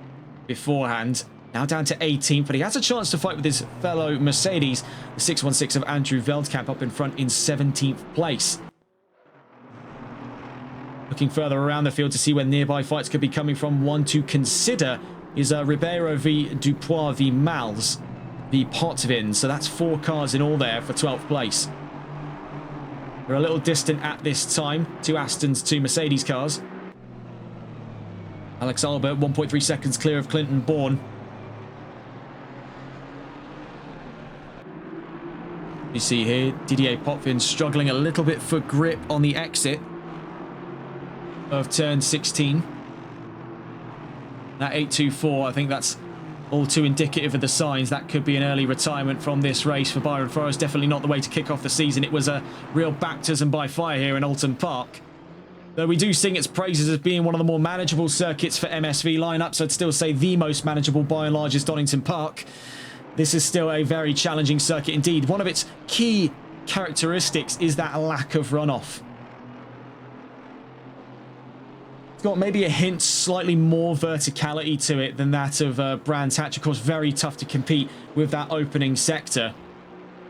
beforehand. Now down to 18th, but he has a chance to fight with his fellow Mercedes, the 616 of Andrew Veldkamp up in front in 17th place. Looking further around the field to see where nearby fights could be coming from. One to consider is Ribeiro v Dupois v Mals v Potvin. So that's 4 cars in all there for 12th place. We're a little distant at this time. 2 Astons, 2 Mercedes cars. Alex Albert, 1.3 seconds clear of Clinton Bourne. You see here, Didier Potvin struggling a little bit for grip on the exit of turn 16. That 824, I think that's all too indicative of the signs. That could be an early retirement from this race for Byron Forrest. Definitely not the way to kick off the season. It was a real baptism by fire here in Oulton Park. Though we do sing its praises as being one of the more manageable circuits for MSV lineups, I'd still say the most manageable by and large is Donington Park. This is still a very challenging circuit indeed. One of its key characteristics is that lack of runoff. It's got maybe a hint slightly more verticality to it than that of Brands Hatch. Of course, very tough to compete with that opening sector.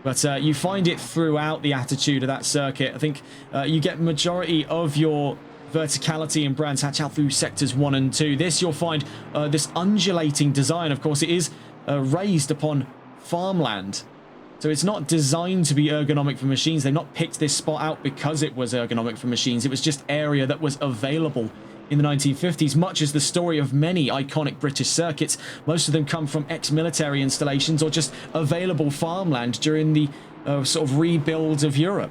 But you find it throughout the attitude of that circuit. I think you get majority of your verticality in Brands Hatch out through sectors 1 and 2. This, you'll find this undulating design. Of course, it is raised upon farmland. So it's not designed to be ergonomic for machines. They've not picked this spot out because it was ergonomic for machines. It was just area that was available in the 1950s, much as the story of many iconic British circuits. Most of them come from ex-military installations or just available farmland during the sort of rebuild of Europe.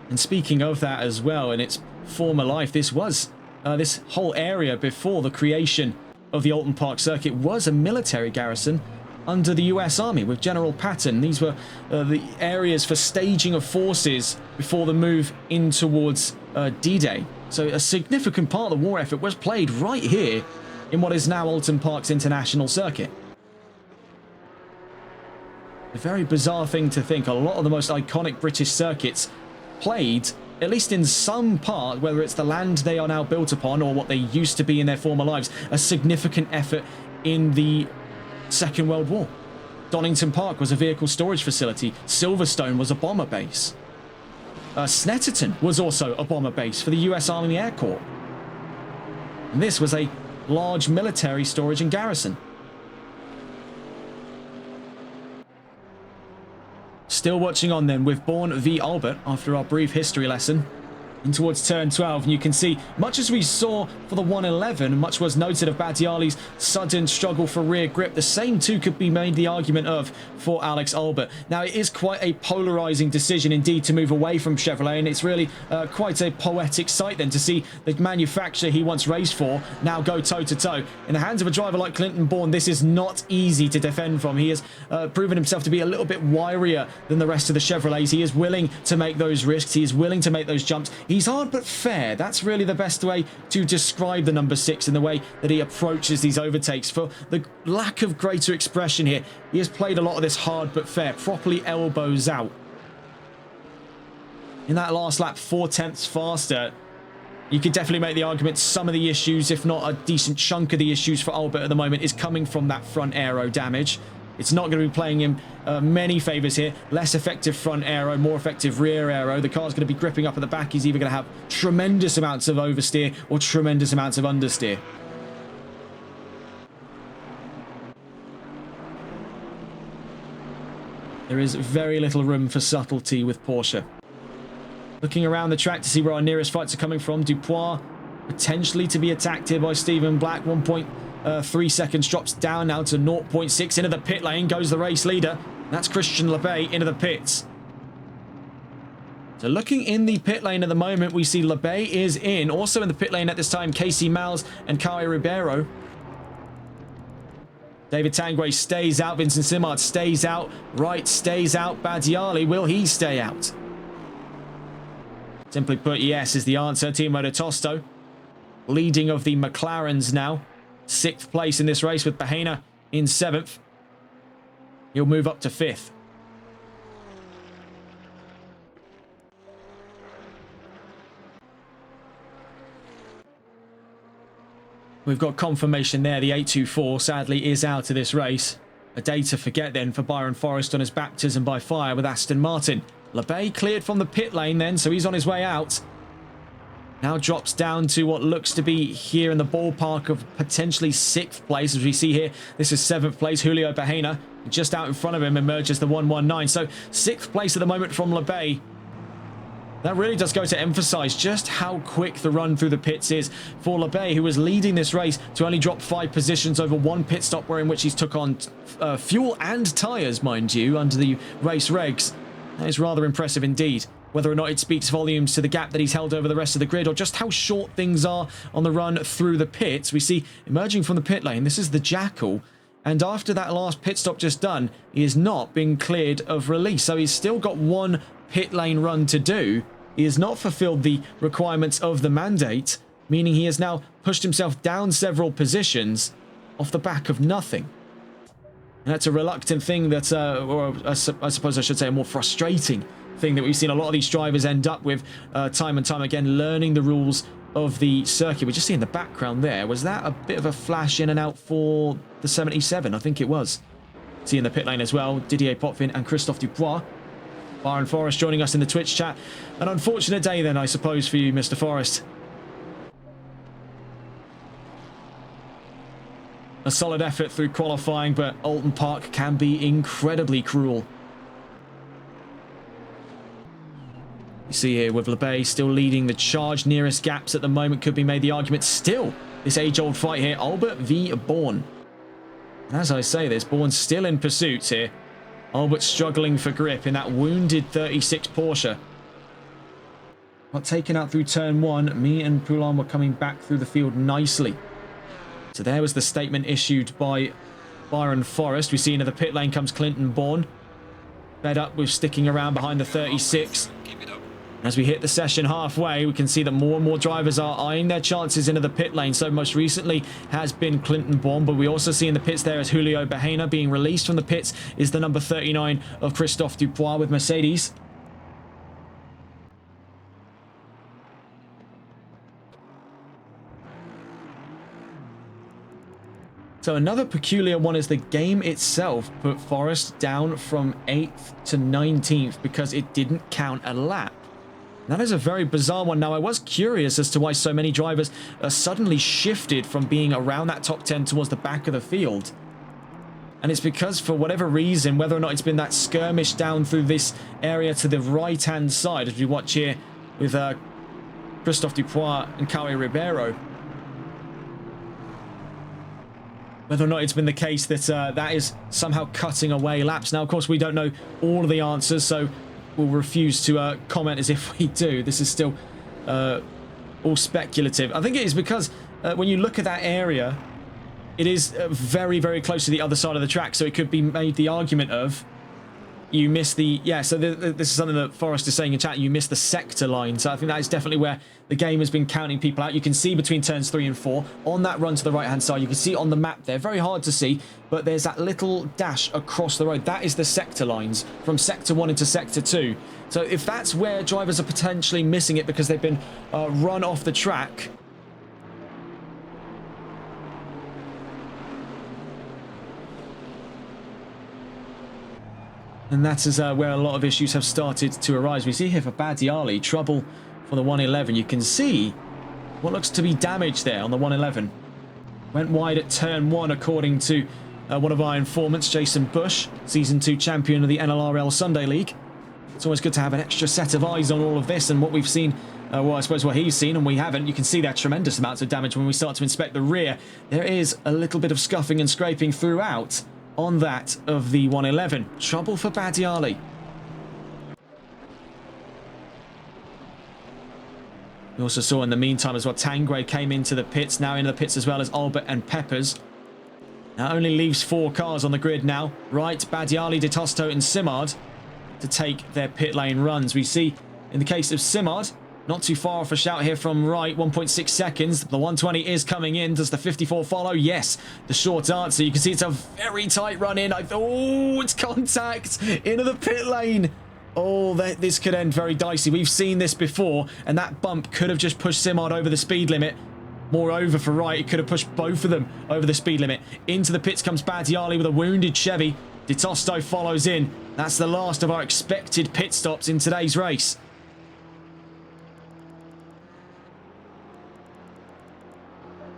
And speaking of that as well, in its former life, this was this whole area before the creation of the Oulton Park circuit was a military garrison under the US Army with General Patton. These were the areas for staging of forces before the move in towards D-Day. So a significant part of the war effort was played right here in what is now Oulton Park's international circuit. A very bizarre thing to think. A lot of the most iconic British circuits played, at least in some part, whether it's the land they are now built upon or what they used to be in their former lives, a significant effort in the Second World War. Donington Park was a vehicle storage facility. Silverstone was a bomber base. Snetterton was also a bomber base for the US Army Air Corps. And this was a large military storage and garrison. Still watching on then with Bourne v Albert after our brief history lesson in towards turn 12, and you can see much as we saw for the 111, much was noted of Battiali's sudden struggle for rear grip, the same too could be made the argument of for Alex Albert. Now it is quite a polarizing decision indeed to move away from Chevrolet, and it's really quite a poetic sight then to see the manufacturer he once raced for now go toe-to-toe. In the hands of a driver like Clinton Bourne, this is not easy to defend from. He has proven himself to be a little bit wirier than the rest of the Chevrolets. He is willing to make those risks. He is willing to make those jumps. He's hard but fair. That's really the best way to describe the number 6 in the way that he approaches these overtakes. For the lack of greater expression here, he has played a lot of this hard but fair, properly elbows out. In that last lap, 4/10 faster. You could definitely make the argument some of the issues, if not a decent chunk of the issues for Albert at the moment, is coming from that front aero damage. It's not going to be playing him many favours here. Less effective front aero, more effective rear aero. The car's going to be gripping up at the back. He's either going to have tremendous amounts of oversteer or tremendous amounts of understeer. There is very little room for subtlety with Porsche. Looking around the track to see where our nearest fights are coming from. Dupois potentially to be attacked here by Stephen Black. 1.3 seconds drops down now to 0.6. Into the pit lane goes the race leader. That's Christian Lebay into the pits. So looking in the pit lane at the moment, we see Lebay is in. Also in the pit lane at this time, Casey Miles and Kai Ribeiro. David Tanguay stays out. Vincent Simard stays out. Wright stays out. Badiali, will he stay out? Simply put, yes is the answer. Timo Tosto, leading of the McLarens now. 6th place in this race with Bahena in 7th. He'll move up to 5th. We've got confirmation there. The 824 sadly is out of this race. A day to forget then for Byron Forrest on his baptism by fire with Aston Martin. Lebay cleared from the pit lane then, so he's on his way out. Now drops down to what looks to be here in the ballpark of potentially 6th place. As we see here, this is 7th place. Julio Bahena just out in front of him emerges the 119. So 6th place at the moment from Lebay. That really does go to emphasize just how quick the run through the pits is for Labey, who was leading this race to only drop 5 positions over 1 pit stop, where in which he's took on fuel and tyres, mind you, under the race regs. That is rather impressive indeed. Whether or not it speaks volumes to the gap that he's held over the rest of the grid, or just how short things are on the run through the pits, we see emerging from the pit lane, this is the Jackal. And after that last pit stop just done, he has not been cleared of release. So he's still got 1 pit lane run to do. He has not fulfilled the requirements of the mandate, meaning he has now pushed himself down several positions off the back of nothing. And that's a reluctant thing that, or I suppose I should say a more frustrating thing that we've seen a lot of these drivers end up with time and time again, learning the rules of the circuit. We just see in the background there, was that a bit of a flash in and out for the 77? I think it was. See in the pit lane as well, Didier Potvin and Christophe Dubois. Byron Forrest joining us in the Twitch chat. An unfortunate day then, I suppose, for you, Mr. Forrest. A solid effort through qualifying, but Oulton Park can be incredibly cruel. You see here with Labey still leading the charge. Nearest gaps at the moment could be made the argument. Still, this age-old fight here, Albert v. Bourne. As I say this, Bourne's still in pursuit here. Albert struggling for grip in that wounded 36 Porsche. Got taken out through turn 1. Me and Poulon were coming back through the field nicely. So there was the statement issued by Byron Forrest. We see into the pit lane comes Clinton Bourne. Fed up with sticking around behind the 36. As we hit the session halfway, we can see that more and more drivers are eyeing their chances into the pit lane. So most recently has been Clinton Bourne, but we also see in the pits there as Julio Bahena being released from the pits is the number 39 of Christophe Dubois with Mercedes. So another peculiar one is the game itself put Forrest down from 8th to 19th because it didn't count a lap. That is a very bizarre one. Now, I was curious as to why so many drivers suddenly shifted from being around that top 10 towards the back of the field. And it's because, for whatever reason, whether or not it's been that skirmish down through this area to the right-hand side, as we watch here with Christophe Dubois and Caio Ribeiro, whether or not it's been the case that that is somehow cutting away laps. Now, of course, we don't know all of the answers, so we'll refuse to comment as if we do. This is still all speculative. I think it is because when you look at that area, it is very, very close to the other side of the track, so it could be made the argument of you miss the... Yeah, so this is something that Forrest is saying in chat, you miss the sector line. So I think that is definitely where the game has been counting people out. You can see between turns 3 and 4, on that run to the right-hand side, you can see on the map there, very hard to see, but there's that little dash across the road. That is the sector lines from sector 1 into sector 2. So if that's where drivers are potentially missing it because they've been run off the track... And that is where a lot of issues have started to arise. We see here for Badiali, trouble for the 111. You can see what looks to be damage there on the 111. Went wide at turn 1, according to one of our informants, Jason Bush, Season 2 champion of the NLRL Sunday League. It's always good to have an extra set of eyes on all of this, and what we've seen, well, I suppose what he's seen and we haven't. You can see there tremendous amounts of damage when we start to inspect the rear. There is a little bit of scuffing and scraping throughout on that of the 111. Trouble for Badiali. We also saw in the meantime as well, Tangray came into the pits, now into the pits as well as Albert and Peppers. Now only leaves 4 cars on the grid now. Wright, Badiali, De Tosto and Simard to take their pit lane runs. We see in the case of Simard, not too far off a shout here from Wright, 1.6 seconds. The 120 is coming in. Does the 54 follow? Yes. The short answer. You can see it's a very tight run in. Oh, it's contact into the pit lane. Oh, this could end very dicey. We've seen this before, and that bump could have just pushed Simard over the speed limit. Moreover, for Wright, it could have pushed both of them over the speed limit. Into the pits comes Badiali with a wounded Chevy. De Tosto follows in. That's the last of our expected pit stops in today's race.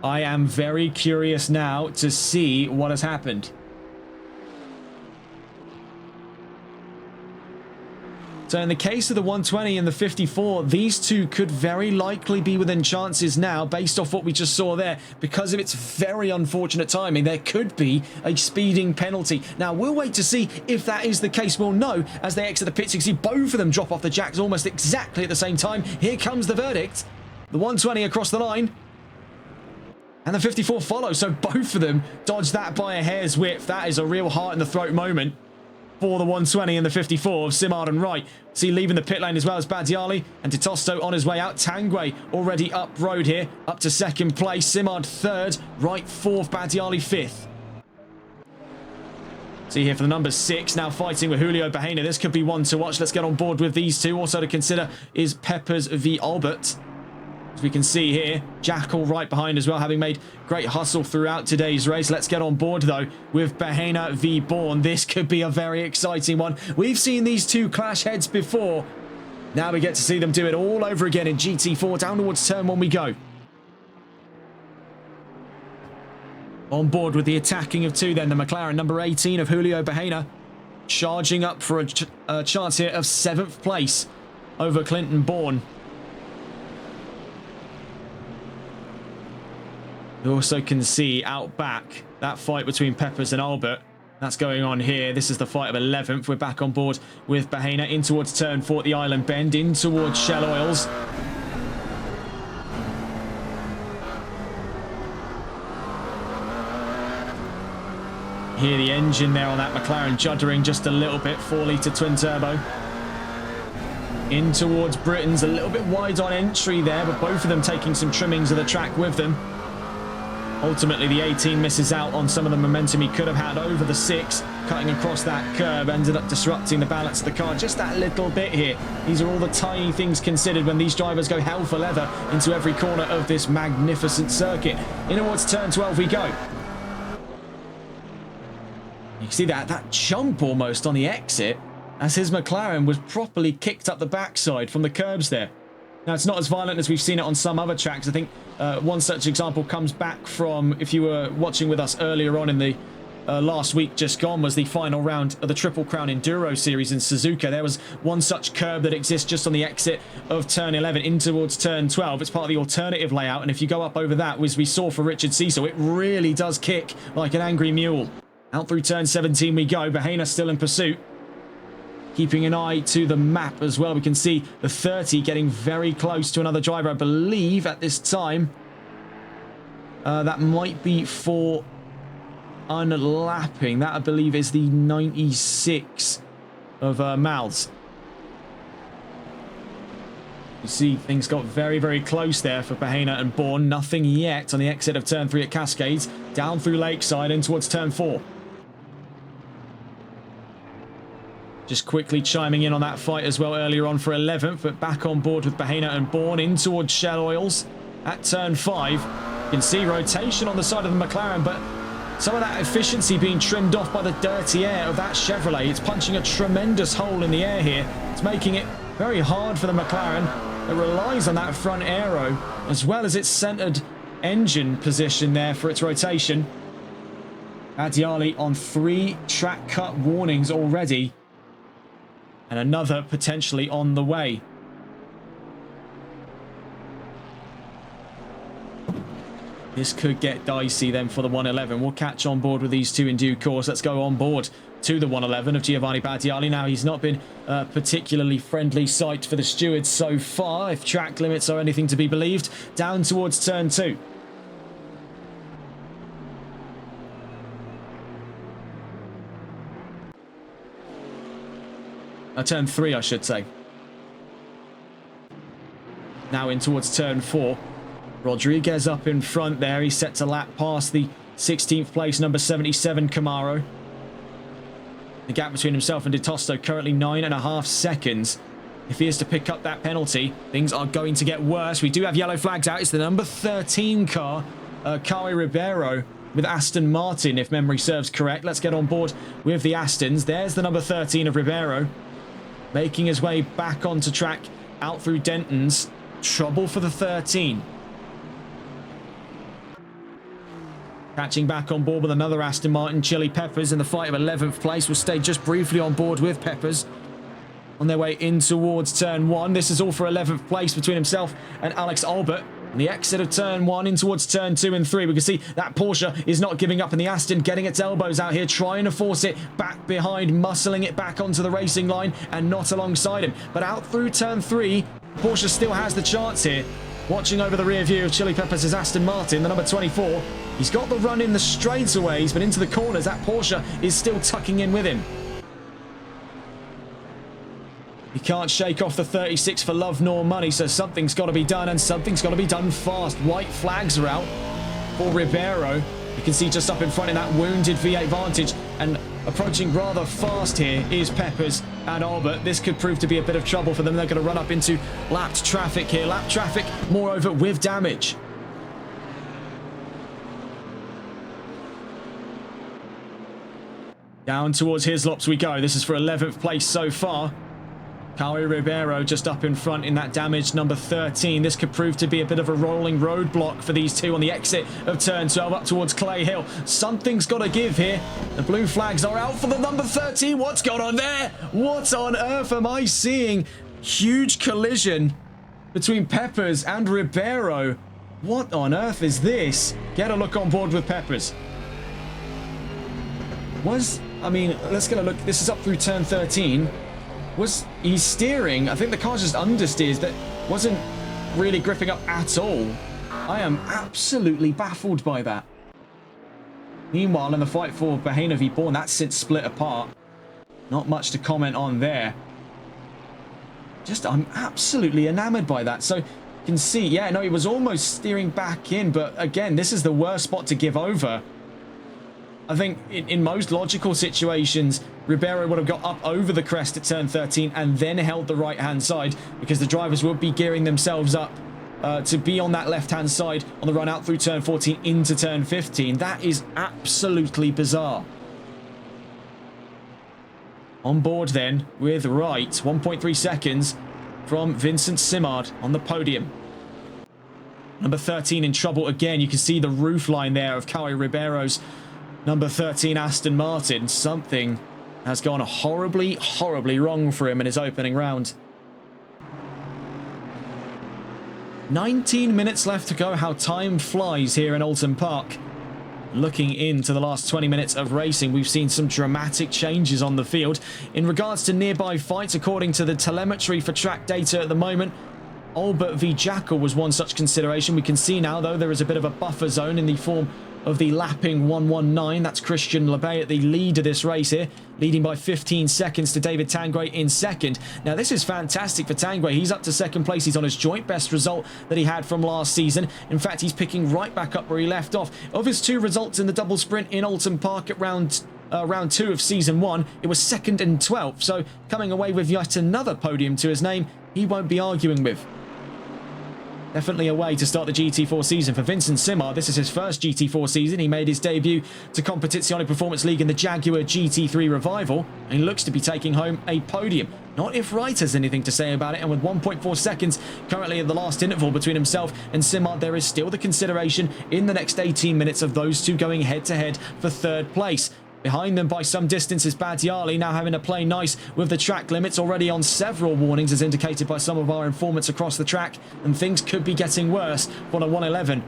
I am very curious now to see what has happened. So So in the case of the 120 and the 54, these two could very likely be within chances now based off what we just saw there. Because of its very unfortunate timing, there could be a speeding penalty. Now, we'll wait to see if that is the case. We'll know as they exit the pits. You see both of them drop off the jacks almost exactly at the same time. Here comes the verdict. The 120 across the line. And the 54 follows, so both of them dodge that by a hair's width. That is a real heart-in-the-throat moment for the 120 and the 54 of Simard and Wright. See, leaving the pit lane as well as Badiali and Titosto on his way out. Tanguay already up road here, up to second place. Simard third, Wright fourth, Badiali fifth. See here for the number 6, now fighting with Julio Bahena. This could be one to watch. Let's get on board with these two. Also to consider is Peppers v Albert. As we can see here, Jackal right behind as well, having made great hustle throughout today's race. Let's get on board, though, with Bahena v Bourne. This could be a very exciting one. We've seen these two clash heads before. Now we get to see them do it all over again in GT4. Down towards turn 1 we go. On board with the attacking of two, then the McLaren number 18 of Julio Bahena, charging up for a chance here of 7th place over Clinton Bourne. You also can see out back that fight between Peppers and Albert. That's going on here. This is the fight of 11th. We're back on board with Bahena in towards turn 4 at the island bend, in towards Shell Oils. Hear the engine there on that McLaren juddering just a little bit. 4-litre twin turbo. In towards Britain's, a little bit wide on entry there, but both of them taking some trimmings of the track with them. Ultimately, the 18 misses out on some of the momentum he could have had over the 6, cutting across that curb, ended up disrupting the balance of the car just that little bit here. These are all the tiny things considered when these drivers go hell for leather into every corner of this magnificent circuit. In towards turn 12 we go. You can see that jump almost on the exit as his McLaren was properly kicked up the backside from the curbs there. Now, it's not as violent as we've seen it on some other tracks. I think one such example comes back from, if you were watching with us earlier on in the last week just gone, was the final round of the Triple Crown Enduro Series in Suzuka. There was one such curb that exists just on the exit of turn 11 in towards turn 12. It's part of the alternative layout, and if you go up over that, as we saw for Richard Cecil, it really does kick like an angry mule. Out through turn 17 we go. Bahena still in pursuit. Keeping an eye to the map as well. We can see the 30 getting very close to another driver, I believe, at this time. That might be for unlapping. That, I believe, is the 96 of Mouths. You see things got very, very close there for Bahena and Bourne. Nothing yet on the exit of turn 3 at Cascades. Down through Lakeside in towards turn 4. Just quickly chiming in on that fight as well earlier on for 11th, but back on board with Bahena and Bourne in towards Shell Oils at turn 5. You can see rotation on the side of the McLaren, but some of that efficiency being trimmed off by the dirty air of that Chevrolet. It's punching a tremendous hole in the air here. It's making it very hard for the McLaren. It relies on that front aero as well as its centered engine position there for its rotation. Adiali on 3 track cut warnings already. And another potentially on the way. This could get dicey then for the 111. We'll catch on board with these two in due course. Let's go on board to the 111 of Giovanni Badiali. Now, he's not been a particularly friendly sight for the stewards so far, if track limits are anything to be believed. Down towards turn 2. Turn 3, I should say. Now in towards turn 4. Rodriguez up in front there. He's set to lap past the 16th place, number 77 Camaro. The gap between himself and Ditosto currently 9.5 seconds. If he is to pick up that penalty, things are going to get worse. We do have yellow flags out. It's the number 13 car, Kari Ribeiro, with Aston Martin, if memory serves correct. Let's get on board with the Astons. There's the number 13 of Ribeiro, making his way back onto track, out through Denton's. Trouble for the 13. Catching back on board with another Aston Martin, Chili Peppers, in the fight of 11th place. We'll stay just briefly on board with Peppers. on their way in towards turn 1. This is all for 11th place between himself and Alex Albert. On the exit of turn 1 in towards turn 2 and 3, we can see that Porsche is not giving up, and the Aston getting its elbows out here, trying to force it back behind, muscling it back onto the racing line and not alongside him. But out through turn 3, Porsche still has the chance here. Watching over the rear view of Chili Peppers is Aston Martin, the number 24. He's got the run in the straightaways, but into the corners, that Porsche is still tucking in with him. He can't shake off the 36 for love nor money, so something's got to be done, and something's got to be done fast. White flags are out for Ribeiro. You can see just up in front in that wounded V8 Vantage, and approaching rather fast here is Peppers and Albert. This could prove to be a bit of trouble for them. They're going to run up into lapped traffic here. Lapped traffic, moreover, with damage. Down towards Hislops we go. This is for 11th place so far. Caio Ribeiro just up in front in that damaged number 13. This could prove to be a bit of a rolling roadblock for these two on the exit of turn 12 up towards Clay Hill. Something's got to give here. The blue flags are out for the number 13. What's going on there? What on earth am I seeing? Huge collision between Peppers and Ribeiro. What on earth is this? Get a look on board with Peppers. Let's get a look. This is up through turn 13. Was he steering? I think the car just understeers. That wasn't really gripping up at all. I am absolutely baffled by that. Meanwhile, in the fight for Bahena v Bourne, that's since split apart. Not much to comment on there. I'm absolutely enamored by that. So you can see, yeah, no, he was almost steering back in, but again, this is the worst spot to give over. I think in most logical situations, Ribeiro would have got up over the crest at turn 13 and then held the right-hand side, because the drivers would be gearing themselves up to be on that left-hand side on the run out through turn 14 into turn 15. That is absolutely bizarre. On board then with Wright, 1.3 seconds from Vincent Simard on the podium. Number 13 in trouble again. You can see the roof line there of Caio Ribeiro's number 13 Aston Martin. Something has gone horribly, horribly wrong for him in his opening round. 19 minutes left to go. How time flies here in Oulton Park. Looking into the last 20 minutes of racing, we've seen some dramatic changes on the field. In regards to nearby fights, according to the telemetry for track data at the moment, Albert v Jackal was one such consideration. We can see now, though, there is a bit of a buffer zone in the form of the lapping 119. That's Christian Lebay at the lead of this race here, leading by 15 seconds to David Tanguay in second. Now, this is fantastic for Tanguay. He's up to second place. He's on his joint best result that he had from last season. In fact, he's picking right back up where he left off. Of his two results in the double sprint in Oulton Park at round 2 of season 1, it was 2nd and 12th. So coming away with yet another podium to his name, he won't be arguing with. Definitely a way to start the GT4 season for Vincent Simard. This is his first GT4 season. He made his debut to Competizione Performance League in the Jaguar GT3 Revival, and he looks to be taking home a podium. Not if Wright has anything to say about it, and with 1.4 seconds currently at the last interval between himself and Simard, there is still the consideration in the next 18 minutes of those two going head-to-head for third place. Behind them by some distance is Badiali, now having to play nice with the track limits, already on several warnings as indicated by some of our informants across the track, and things could be getting worse for the 111.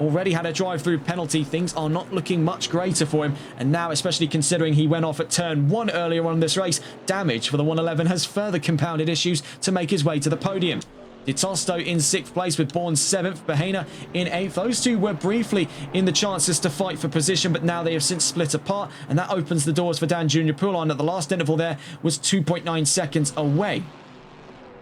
Already had a drive-through penalty. Things are not looking much greater for him, and now, especially considering he went off at turn 1 earlier on in this race, damage for the 111 has further compounded issues to make his way to the podium. Di Tosto in 6th place with Bourne 7th, Bahena in 8th. Those two were briefly in the chances to fight for position, but now they have since split apart, and that opens the doors for Dan Junior Poulon at the last interval there was 2.9 seconds away.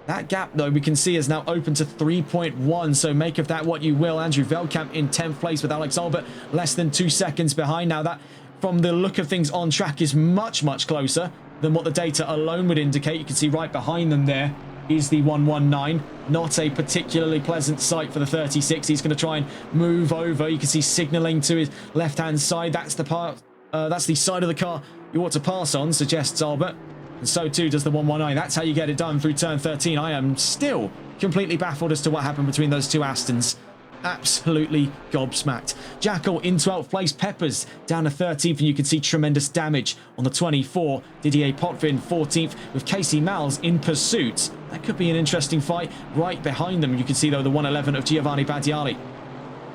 That gap, though, we can see is now open to 3.1, so make of that what you will. Andrew Veldkamp in 10th place with Alex Albert less than 2 seconds behind. Now that, from the look of things on track, is much, much closer than what the data alone would indicate. You can see right behind them there is the 119. Not a particularly pleasant sight for the 36. He's going to try and move over. You can see signalling to his left-hand side. That's the part. That's the side of the car you ought to pass on, suggests Albert. And so too does the 119. That's how you get it done through turn 13. I am still completely baffled as to what happened between those two Astons. absolutely gobsmacked. Jackal into 12th place, Peppers down to 13th, and you can see tremendous damage on the 24. Didier Potvin 14th with Casey Malles in pursuit. That could be an interesting fight. Right behind them, you can see though the 111 of Giovanni Badiali.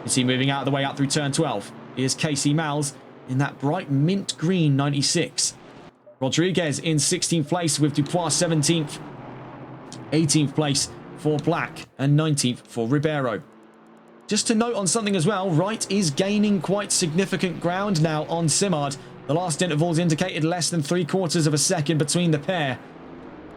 You see moving out of the way out through turn 12 is Casey Malles in that bright mint green 96. Rodriguez in 16th place with Dupois 17th. 18th place for Black and 19th for Ribeiro. Just to note on something as well, Wright is gaining quite significant ground now on Simard. The last intervals indicated less than 3/4 of a second between the pair.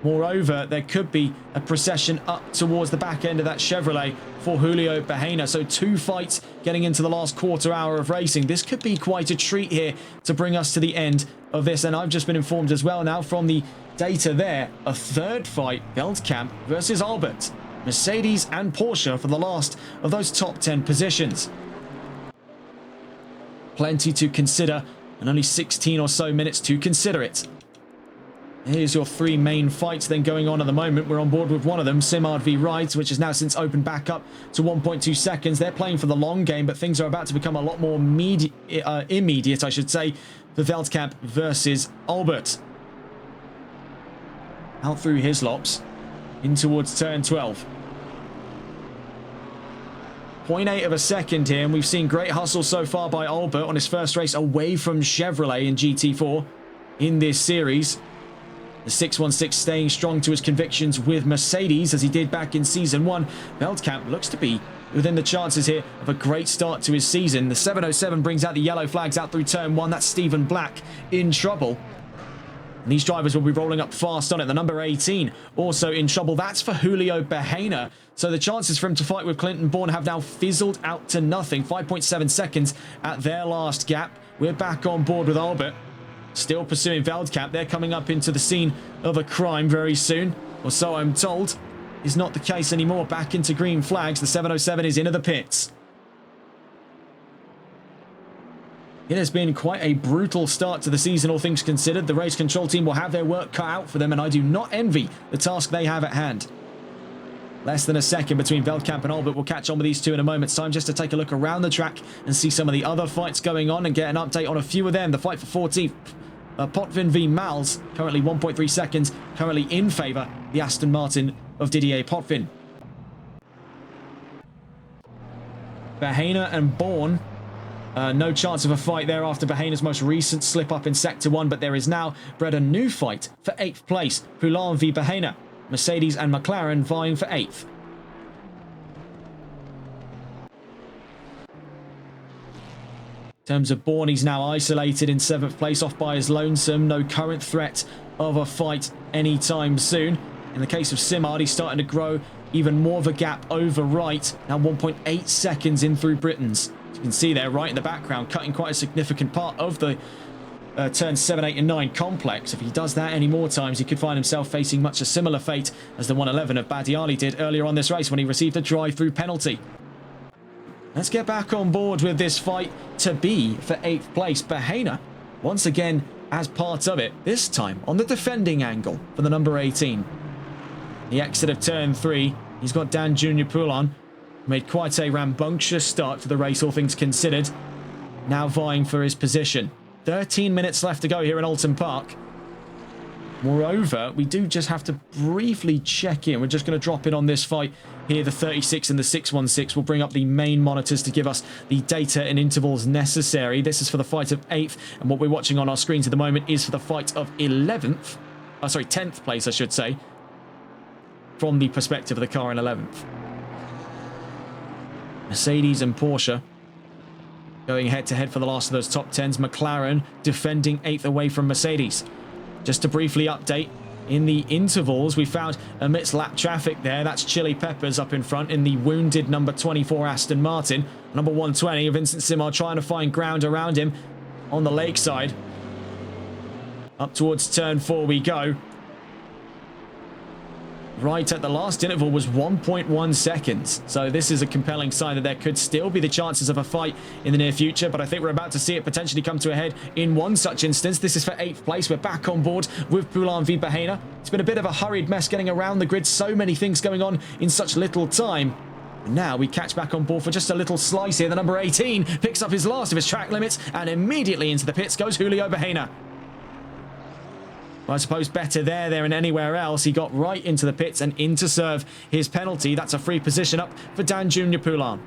Moreover, there could be a procession up towards the back end of that Chevrolet for Julio Bahena. So 2 fights getting into the last quarter hour of racing. This could be quite a treat here to bring us to the end of this. And I've just been informed as well now from the data there, a 3rd fight, Veldkamp versus Albert. Mercedes and Porsche for the last of those top 10 positions. Plenty to consider and only 16 or so minutes to consider it. Here's your 3 main fights then going on at the moment. We're on board with one of them, Simard v Wright, which has now since opened back up to 1.2 seconds. They're playing for the long game, but things are about to become a lot more immediate, I should say, for Veldkamp versus Albert. Out through Hislops, in towards turn 12. 0.8 of a second here, and we've seen great hustle so far by Albert on his first race away from Chevrolet in GT4 in this series. The 616 staying strong to his convictions with Mercedes as he did back in Season 1. Veldkamp looks to be within the chances here of a great start to his season. The 707 brings out the yellow flags out through turn 1. That's Stephen Black in trouble. And these drivers will be rolling up fast on it. The number 18 also in trouble. That's for Julio Bahena. So the chances for him to fight with Clinton Bourne have now fizzled out to nothing. 5.7 seconds at their last gap. We're back on board with Albert. Still pursuing Veldkamp. They're coming up into the scene of a crime very soon. Or so I'm told. Is not the case anymore. Back into green flags. The 707 is into the pits. It has been quite a brutal start to the season, all things considered. The race control team will have their work cut out for them, and I do not envy the task they have at hand. Less than a second between Veldkamp and Albert. We'll catch on with these two in a moment's time just to take a look around the track and see some of the other fights going on and get an update on a few of them. The fight for 14th. Potvin v Malles, currently 1.3 seconds, currently in favour. The Aston Martin of Didier Potvin. Bahena and Bourne. No chance of a fight there after Bahena's most recent slip-up in Sector 1, but there is now bred a new fight for 8th place. Poulain v Bahena. Mercedes and McLaren vying for 8th. In terms of Bourne, he's now isolated in 7th place, off by his lonesome. No current threat of a fight anytime soon. In the case of Simard, he's starting to grow even more of a gap over Wright. Now 1.8 seconds in through Britons. As you can see there, right in the background, cutting quite a significant part of the turns 7, 8 and 9 complex. If he does that any more times, he could find himself facing much a similar fate as the 111 of Badiali did earlier on this race when he received a drive-through penalty. Let's get back on board with this fight to be for 8th place. Bahena, once again, as part of it, this time on the defending angle for the number 18. The exit of turn 3, he's got Dan Jr. Poulain, made quite a rambunctious start to the race, all things considered. Now vying for his position. 13 minutes left to go here in Oulton Park. Moreover, we do just have to briefly check in. We're just going to drop in on this fight here. The 36 and the 616 will bring up the main monitors to give us the data and intervals necessary. This is for the fight of 8th, and what we're watching on our screens at the moment is for the fight of 11th. Sorry, 10th place, I should say, from the perspective of the car in 11th. Mercedes and Porsche going head-to-head for the last of those top 10s. McLaren defending 8th away from Mercedes. Just to briefly update, in the intervals, we found amidst lap traffic there, that's Chili Peppers up in front in the wounded number 24 Aston Martin. Number 120, Vincent Simard trying to find ground around him on the lakeside. Up towards turn 4 we go. Right at the last interval was 1.1 seconds. So this is a compelling sign that there could still be the chances of a fight in the near future. But I think we're about to see it potentially come to a head in one such instance. This is for 8th place. We're back on board with Poulain v Bahena. It's been a bit of a hurried mess getting around the grid. So many things going on in such little time. Now we catch back on board for just a little slice here. The number 18 picks up his last of his track limits, and immediately into the pits goes Julio Bahena. Well, I suppose better there than anywhere else. He got right into the pits and in to serve his penalty. That's a free position up for Dan Junior Poulin.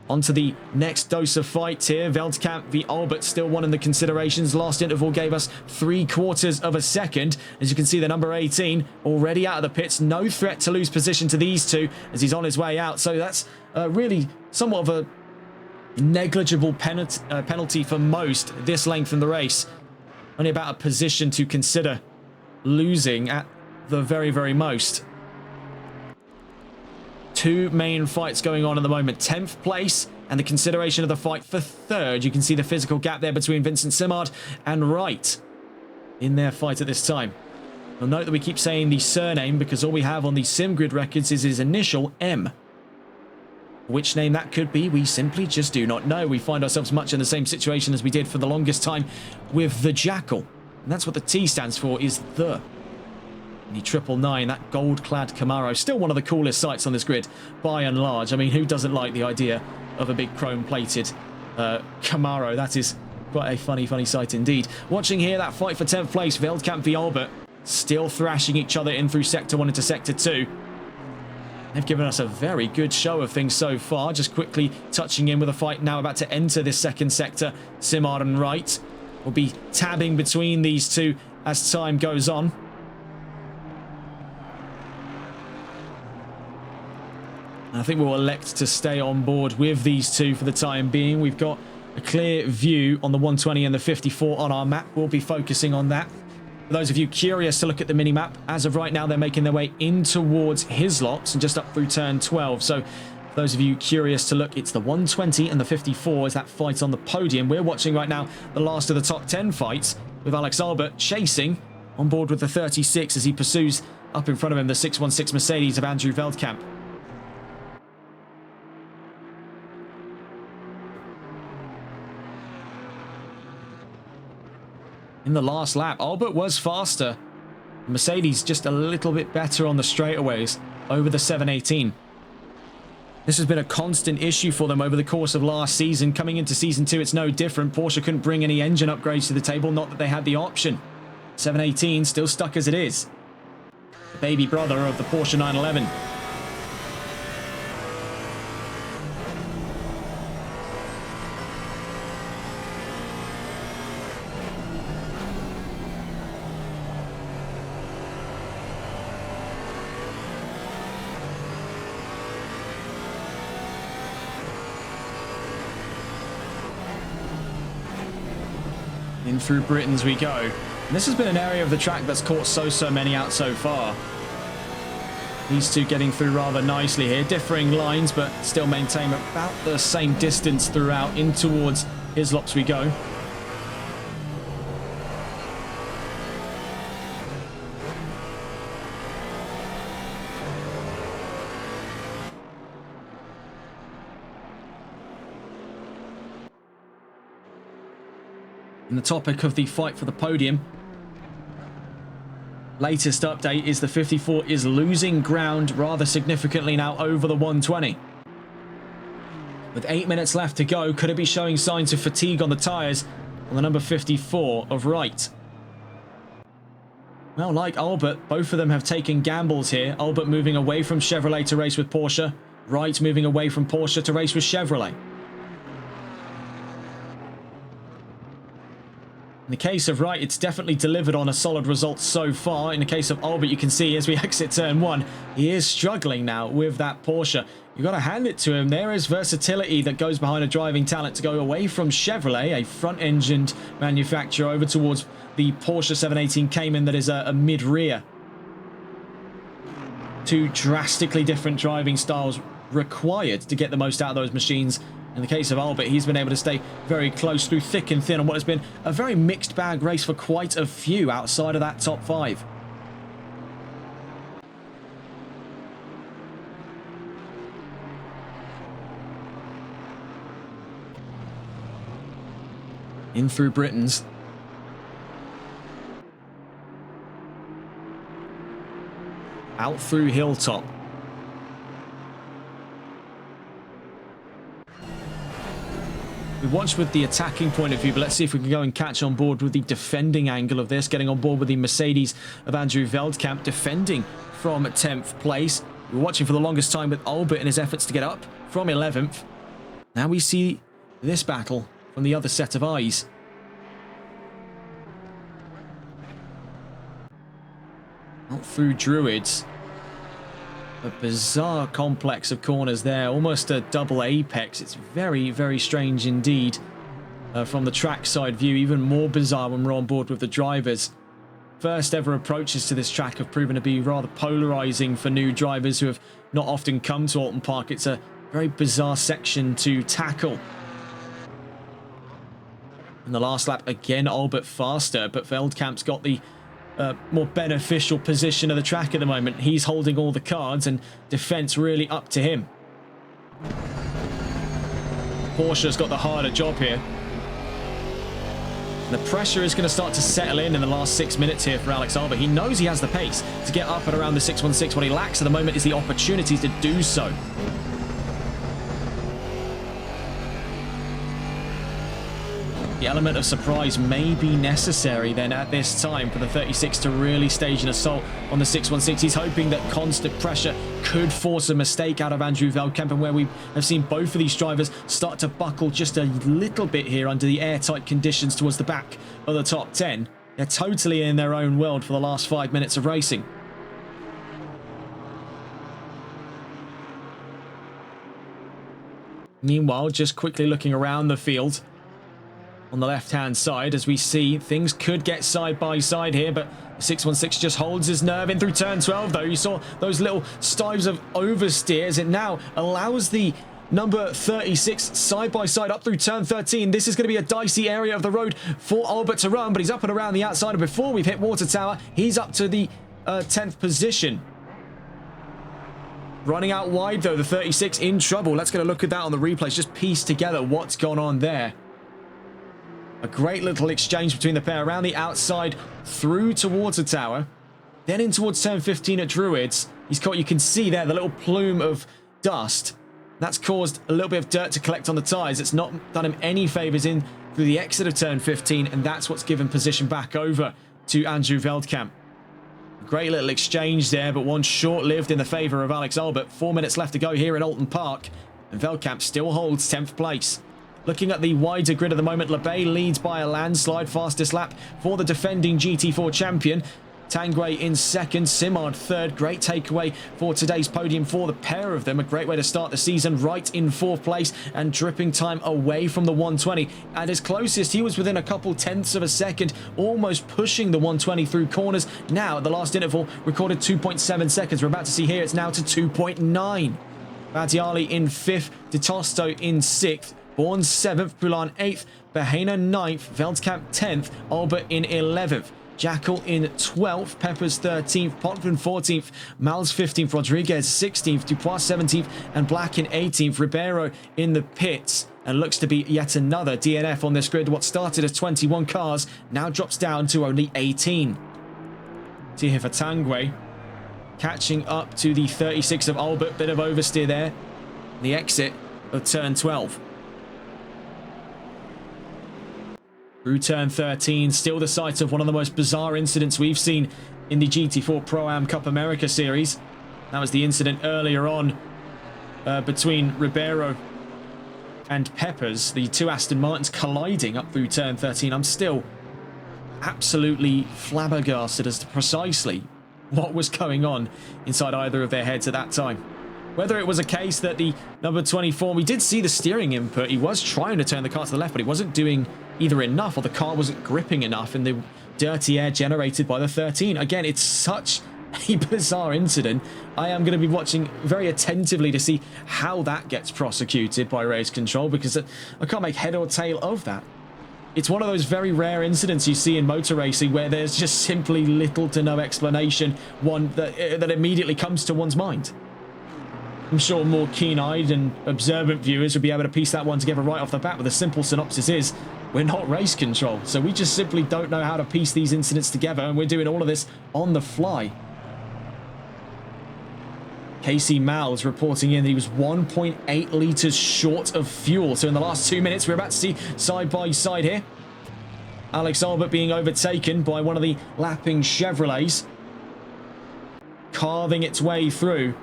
On to the next dose of fight here. Veldkamp v Albert still one in the considerations. Last interval gave us 3/4 of a second. As you can see, the number 18 already out of the pits. No threat to lose position to these two as he's on his way out. So that's really somewhat of a negligible penalty for most this length in the race. Only about a position to consider losing at the very, very most. Two main fights going on at the moment. 10th place and the consideration of the fight for 3rd. You can see the physical gap there between Vincent Simard and Wright in their fight at this time. You'll note that we keep saying the surname because all we have on the SimGrid records is his initial M. Which name that could be, we simply just do not know. We find ourselves much in the same situation as we did for the longest time with the Jackal. And that's what the T stands for, is the. The 999, that gold-clad Camaro, still one of the coolest sights on this grid, by and large. I mean, who doesn't like the idea of a big chrome-plated Camaro? That is quite a funny, funny sight indeed. Watching here, that fight for 10th place, Veldkamp v Albert, still thrashing each other in through Sector 1 into Sector 2. They've given us a very good show of things so far. Just quickly touching in with a fight now about to enter this second sector. Simard and Wright will be tabbing between these two as time goes on. I think we'll elect to stay on board with these two for the time being. We've got a clear view on the 120 and the 54 on our map. We'll be focusing on that. For those of you curious to look at the mini-map, as of right now, they're making their way in towards Hislop's and just up through turn 12. So for those of you curious to look, it's the 120 and the 54 as that fight on the podium. We're watching right now the last of the top 10 fights with Alex Albert chasing on board with the 36 as he pursues up in front of him the 616 Mercedes of Andrew Veldkamp. In the last lap, Albert was faster. Mercedes just a little bit better on the straightaways over the 718. This has been a constant issue for them over the course of last season. Coming into Season 2, it's no different. Porsche couldn't bring any engine upgrades to the table, not that they had the option. 718 still stuck as it is. The baby brother of the Porsche 911. In through Britain's we go. And this has been an area of the track that's caught so many out so far. These two getting through rather nicely here. Differing lines, but still maintain about the same distance throughout. In towards Hislop's we go. And the topic of the fight for the podium. Latest update is the 54 is losing ground rather significantly now over the 120. With 8 minutes left to go, could it be showing signs of fatigue on the tyres on the number 54 of Wright? Well, like Albert, both of them have taken gambles here. Albert moving away from Chevrolet to race with Porsche. Wright moving away from Porsche to race with Chevrolet. In the case of Wright, it's definitely delivered on a solid result so far. In the case of Albert, you can see as we exit turn 1, he is struggling now with that Porsche. You've got to hand it to him. There is versatility that goes behind a driving talent to go away from Chevrolet, a front-engined manufacturer, over towards the Porsche 718 Cayman that is a mid-rear. Two drastically different driving styles required to get the most out of those machines. In the case of Albert, he's been able to stay very close through thick and thin on what has been a very mixed bag race for quite a few outside of that top 5. In through Britain's. Out through Hilltop. We watched with the attacking point of view, but let's see if we can go and catch on board with the defending angle of this, getting on board with the Mercedes of Andrew Veldkamp, defending from 10th place. We were watching for the longest time with Albert in his efforts to get up from 11th. Now we see this battle from the other set of eyes. Out through Druids. A bizarre complex of corners there, almost a double apex. It's very, very strange indeed from the trackside view. Even more bizarre when we're on board with the drivers. First ever approaches to this track have proven to be rather polarizing for new drivers who have not often come to Oulton Park. It's a very bizarre section to tackle. In the last lap, again, Albert faster, but Veldkamp's got the more beneficial position of the track at the moment. He's holding all the cards and defense really up to him. Porsche's got the harder job here. The pressure is going to start to settle in the last 6 minutes here for Alex Albert. He knows he has the pace to get up at around the 616. What he lacks at the moment is the opportunities to do so. The element of surprise may be necessary then at this time for the 36 to really stage an assault on the 616. He's hoping that constant pressure could force a mistake out of Andrew Veldkamp, and where we have seen both of these drivers start to buckle just a little bit here under the airtight conditions towards the back of the top 10. They're totally in their own world for the last 5 minutes of racing. Meanwhile, just quickly looking around the field on the left-hand side, as we see things could get side by side here, but 616 just holds his nerve in through turn 12, though. You saw those little stives of oversteers. It now allows the number 36 side by side up through turn 13. This is going to be a dicey area of the road for Albert to run, but he's up and around the outside, and before we've hit Water Tower, he's up to the 10th position. Running out wide, though, the 36 in trouble. Let's get a look at that on the replays, just piece together what's gone on there. A great little exchange between the pair around the outside through to Water Tower. Then in towards turn 15 at Druids. He's caught, you can see there, the little plume of dust. That's caused a little bit of dirt to collect on the tyres. It's not done him any favours in through the exit of turn 15, and that's what's given position back over to Andrew Veldkamp. Great little exchange there, but one short-lived in the favour of Alex Albert. 4 minutes left to go here in Oulton Park, and Veldkamp still holds 10th place. Looking at the wider grid at the moment, LeBay leads by a landslide. Fastest lap for the defending GT4 champion. Tanguay in second, Simard third. Great takeaway for today's podium for the pair of them. A great way to start the season, right in fourth place and dripping time away from the 120. At his closest, he was within a couple tenths of a second, almost pushing the 120 through corners. Now, at the last interval, recorded 2.7 seconds. We're about to see here, it's now to 2.9. Badiali in fifth, De Tosto in sixth. Bourne 7th, Poulan 8th, Bahena 9th, Veldkamp 10th, Albert in 11th, Jackal in 12th, Peppers 13th, Potvin 14th, Mals 15th, Rodriguez 16th, Dupois 17th, and Black in 18th. Ribeiro in the pits, and looks to be yet another DNF on this grid. What started as 21 cars now drops down to only 18. See here for Tanguay, catching up to the 36 of Albert. Bit of oversteer there. The exit of turn 12. Through turn 13, still the site of one of the most bizarre incidents we've seen in the GT4 Pro-Am Cup America series. That was the incident earlier on between Ribeiro and Peppers, the two Aston Martins colliding up through turn 13. I'm still absolutely flabbergasted as to precisely what was going on inside either of their heads at that time. Whether it was a case that the number 24, we did see the steering input. He was trying to turn the car to the left, but he wasn't doing either enough, or the car wasn't gripping enough in the dirty air generated by the 13. Again, it's such a bizarre incident. I am going to be watching very attentively to see how that gets prosecuted by race control, because I can't make head or tail of that. It's one of those very rare incidents you see in motor racing where there's just simply little to no explanation, one that immediately comes to one's mind. I'm sure more keen-eyed and observant viewers would be able to piece that one together right off the bat, but the simple synopsis is, we're not race control, so we just simply don't know how to piece these incidents together, and we're doing all of this on the fly. Casey Miles reporting in that he was 1.8 litres short of fuel. So in the last 2 minutes, we're about to see side by side here. Alex Albert being overtaken by one of the lapping Chevrolets, carving its way through.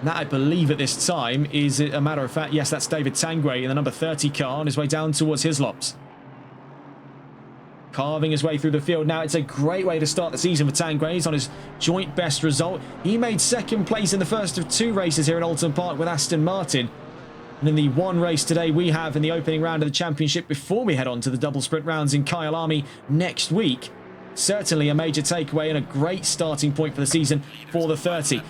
And that, I believe, at this time is a matter of fact. Yes, that's David Tanguay in the number 30 car on his way down towards Hislops. Carving his way through the field. Now, it's a great way to start the season for Tanguay. He's on his joint best result. He made second place in the first of 2 races here at Oulton Park with Aston Martin. And in the one race today we have in the opening round of the championship before we head on to the double sprint rounds in Kyalami next week. Certainly a major takeaway and a great starting point for the season for the 30.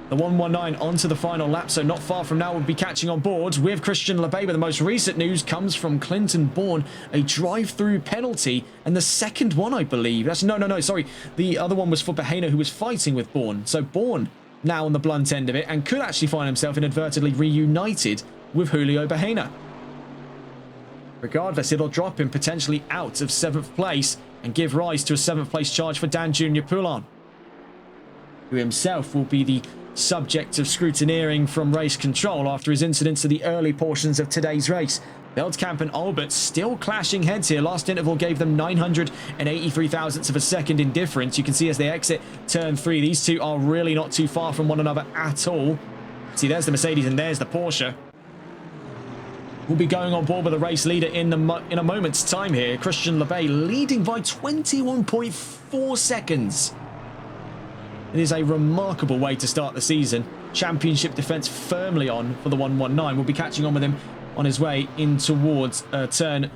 The 119 onto the final lap, so not far from now we'll be catching on board with Christian Lebay. But the most recent news comes from Clinton Bourne, a drive-through penalty, and the second one, I believe. That's no, sorry. The other one was for Bahena, who was fighting with Bourne. So Bourne now on the blunt end of it and could actually find himself inadvertently reunited with Julio Bahena. Regardless, it'll drop him potentially out of 7th place and give rise to a 7th place charge for Dan Junior Poulin, who himself will be the subject of scrutineering from race control after his incidents at the early portions of today's race. Veldkamp and Albert still clashing heads here. Last interval gave them 983 thousandths of a second in difference. You can see as they exit turn 3, these two are really not too far from one another at all. See, there's the Mercedes and there's the Porsche. We'll be going on board with the race leader in a moment's time here. Christian Lebay leading by 21.4 seconds. It is a remarkable way to start the season. Championship defence firmly on for the 119. We'll be catching on with him on his way in towards turn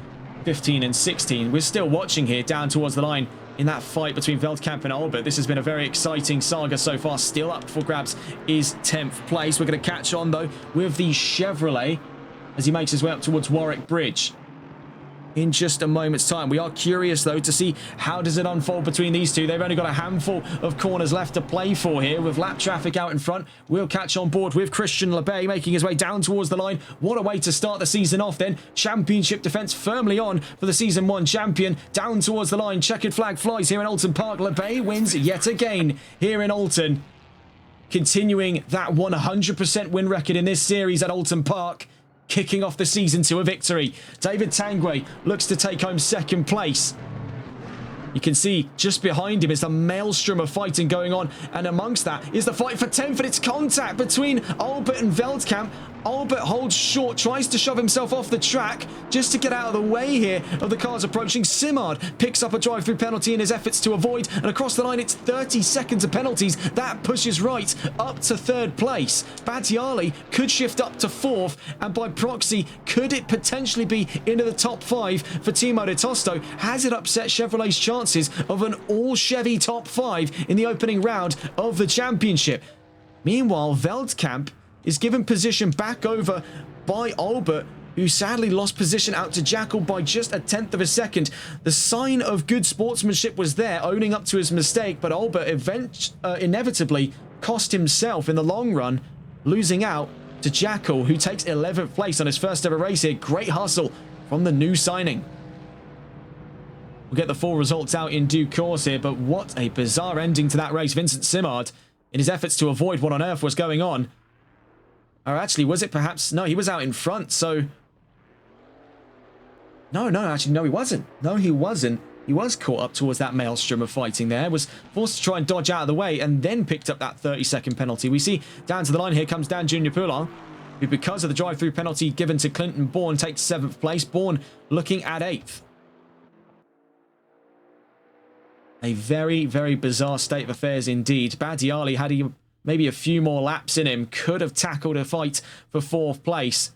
15 and 16. We're still watching here down towards the line in that fight between Veldkamp and Albert. This has been a very exciting saga so far. Still up for grabs is 10th place. We're going to catch on, though, with the Chevrolet as he makes his way up towards Warwick Bridge in just a moment's time. We are curious, though, to see how does it unfold between these two. They've only got a handful of corners left to play for here with lap traffic out in front. We'll catch on board with Christian Lebay making his way down towards the line. What a way to start the season off then. Championship defence firmly on for the Season 1 champion. Down towards the line. Checkered flag flies here in Oulton Park. Lebay wins yet again here in Oulton, continuing that 100% win record in this series at Oulton Park, kicking off the season to a victory. David Tanguay looks to take home 2nd place. You can see just behind him is the maelstrom of fighting going on, and amongst that is the fight for 10th, and it's contact between Albert and Veldkamp. Albert holds short, tries to shove himself off the track just to get out of the way here of the cars approaching. Simard picks up a drive-through penalty in his efforts to avoid, and across the line it's 30 seconds of penalties. That pushes right up to 3rd place. Battiali could shift up to 4th, and by proxy, could it potentially be into the top 5 for Timo de Tosto? Has it upset Chevrolet's chances of an all-Chevy top 5 in the opening round of the championship? Meanwhile, Veldkamp is given position back over by Albert, who sadly lost position out to Jackal by just 1/10 of a second. The sign of good sportsmanship was there, owning up to his mistake, but Albert inevitably cost himself in the long run, losing out to Jackal, who takes 11th place on his first ever race here. Great hustle from the new signing. We'll get the full results out in due course here, but what a bizarre ending to that race. Vincent Simard, in his efforts to avoid what on earth was going on. Or actually, was it perhaps... No, he was out in front, so... No, actually, no, he wasn't. No, he wasn't. He was caught up towards that maelstrom of fighting there, was forced to try and dodge out of the way, and then picked up that 30-second penalty. We see down to the line here comes Dan Junior Poulin, who, because of the drive-through penalty given to Clinton Bourne, takes 7th place. Bourne looking at 8th. A very, very bizarre state of affairs indeed. Badiali, had he maybe a few more laps in him, could have tackled a fight for 4th place.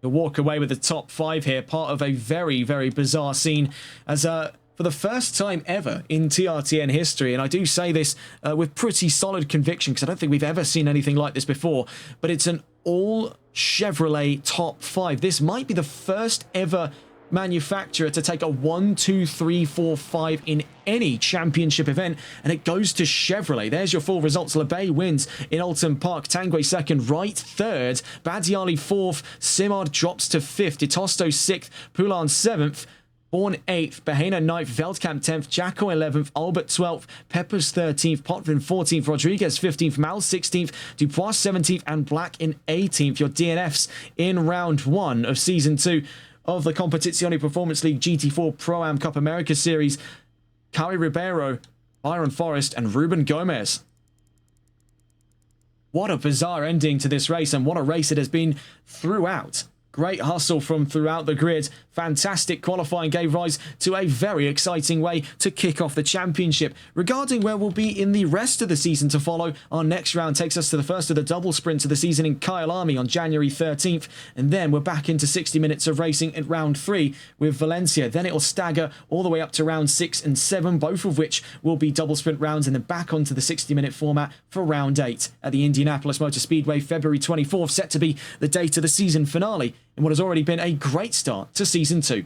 He'll walk away with the top 5 here, part of a very, very bizarre scene, as for the first time ever in TRTN history, and I do say this with pretty solid conviction because I don't think we've ever seen anything like this before, but it's an all Chevrolet top 5. This might be the first ever manufacturer to take a 1, 2, 3, 4, 5 in any championship event, and it goes to Chevrolet. There's your full results. Lebay wins in Oulton Park. Tanguay 2nd, Wright 3rd, Badiali 4th, Simard drops to 5th, DeTosto 6th, Poulin 7th. Born 8th, Bahena 9th, Veldkamp 10th, Jacko 11th, Albert 12th, Peppers 13th, Potvin 14th, Rodriguez 15th, Mal 16th, Dupois 17th, and Black in 18th. Your DNFs in round 1 of Season 2 of the Competizione Performance League GT4 Pro-Am Cup America Series. Kari Ribeiro, Byron Forrest, and Ruben Gomez. What a bizarre ending to this race, and what a race it has been throughout. Great hustle from throughout the grid. Fantastic qualifying gave rise to a very exciting way to kick off the championship. Regarding where we'll be in the rest of the season to follow, our next round takes us to the first of the double sprints of the season in Kyalami on January 13th. And then we're back into 60 minutes of racing at round 3 with Valencia. Then it'll stagger all the way up to round 6 and 7, both of which will be double sprint rounds, and then back onto the 60-minute format for round 8 at the Indianapolis Motor Speedway, February 24th, set to be the date of the season finale in what has already been a great start to Season 2.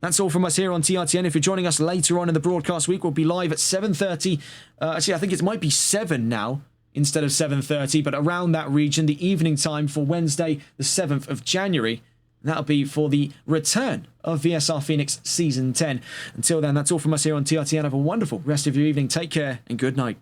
That's all from us here on TRTN. If you're joining us later on in the broadcast week, we'll be live at 7:30. Actually, I think it might be 7 now instead of 7:30, but around that region, the evening time for Wednesday, the 7th of January. That'll be for the return of VSR Phoenix Season 10. Until then, that's all from us here on TRTN. Have a wonderful rest of your evening. Take care and good night.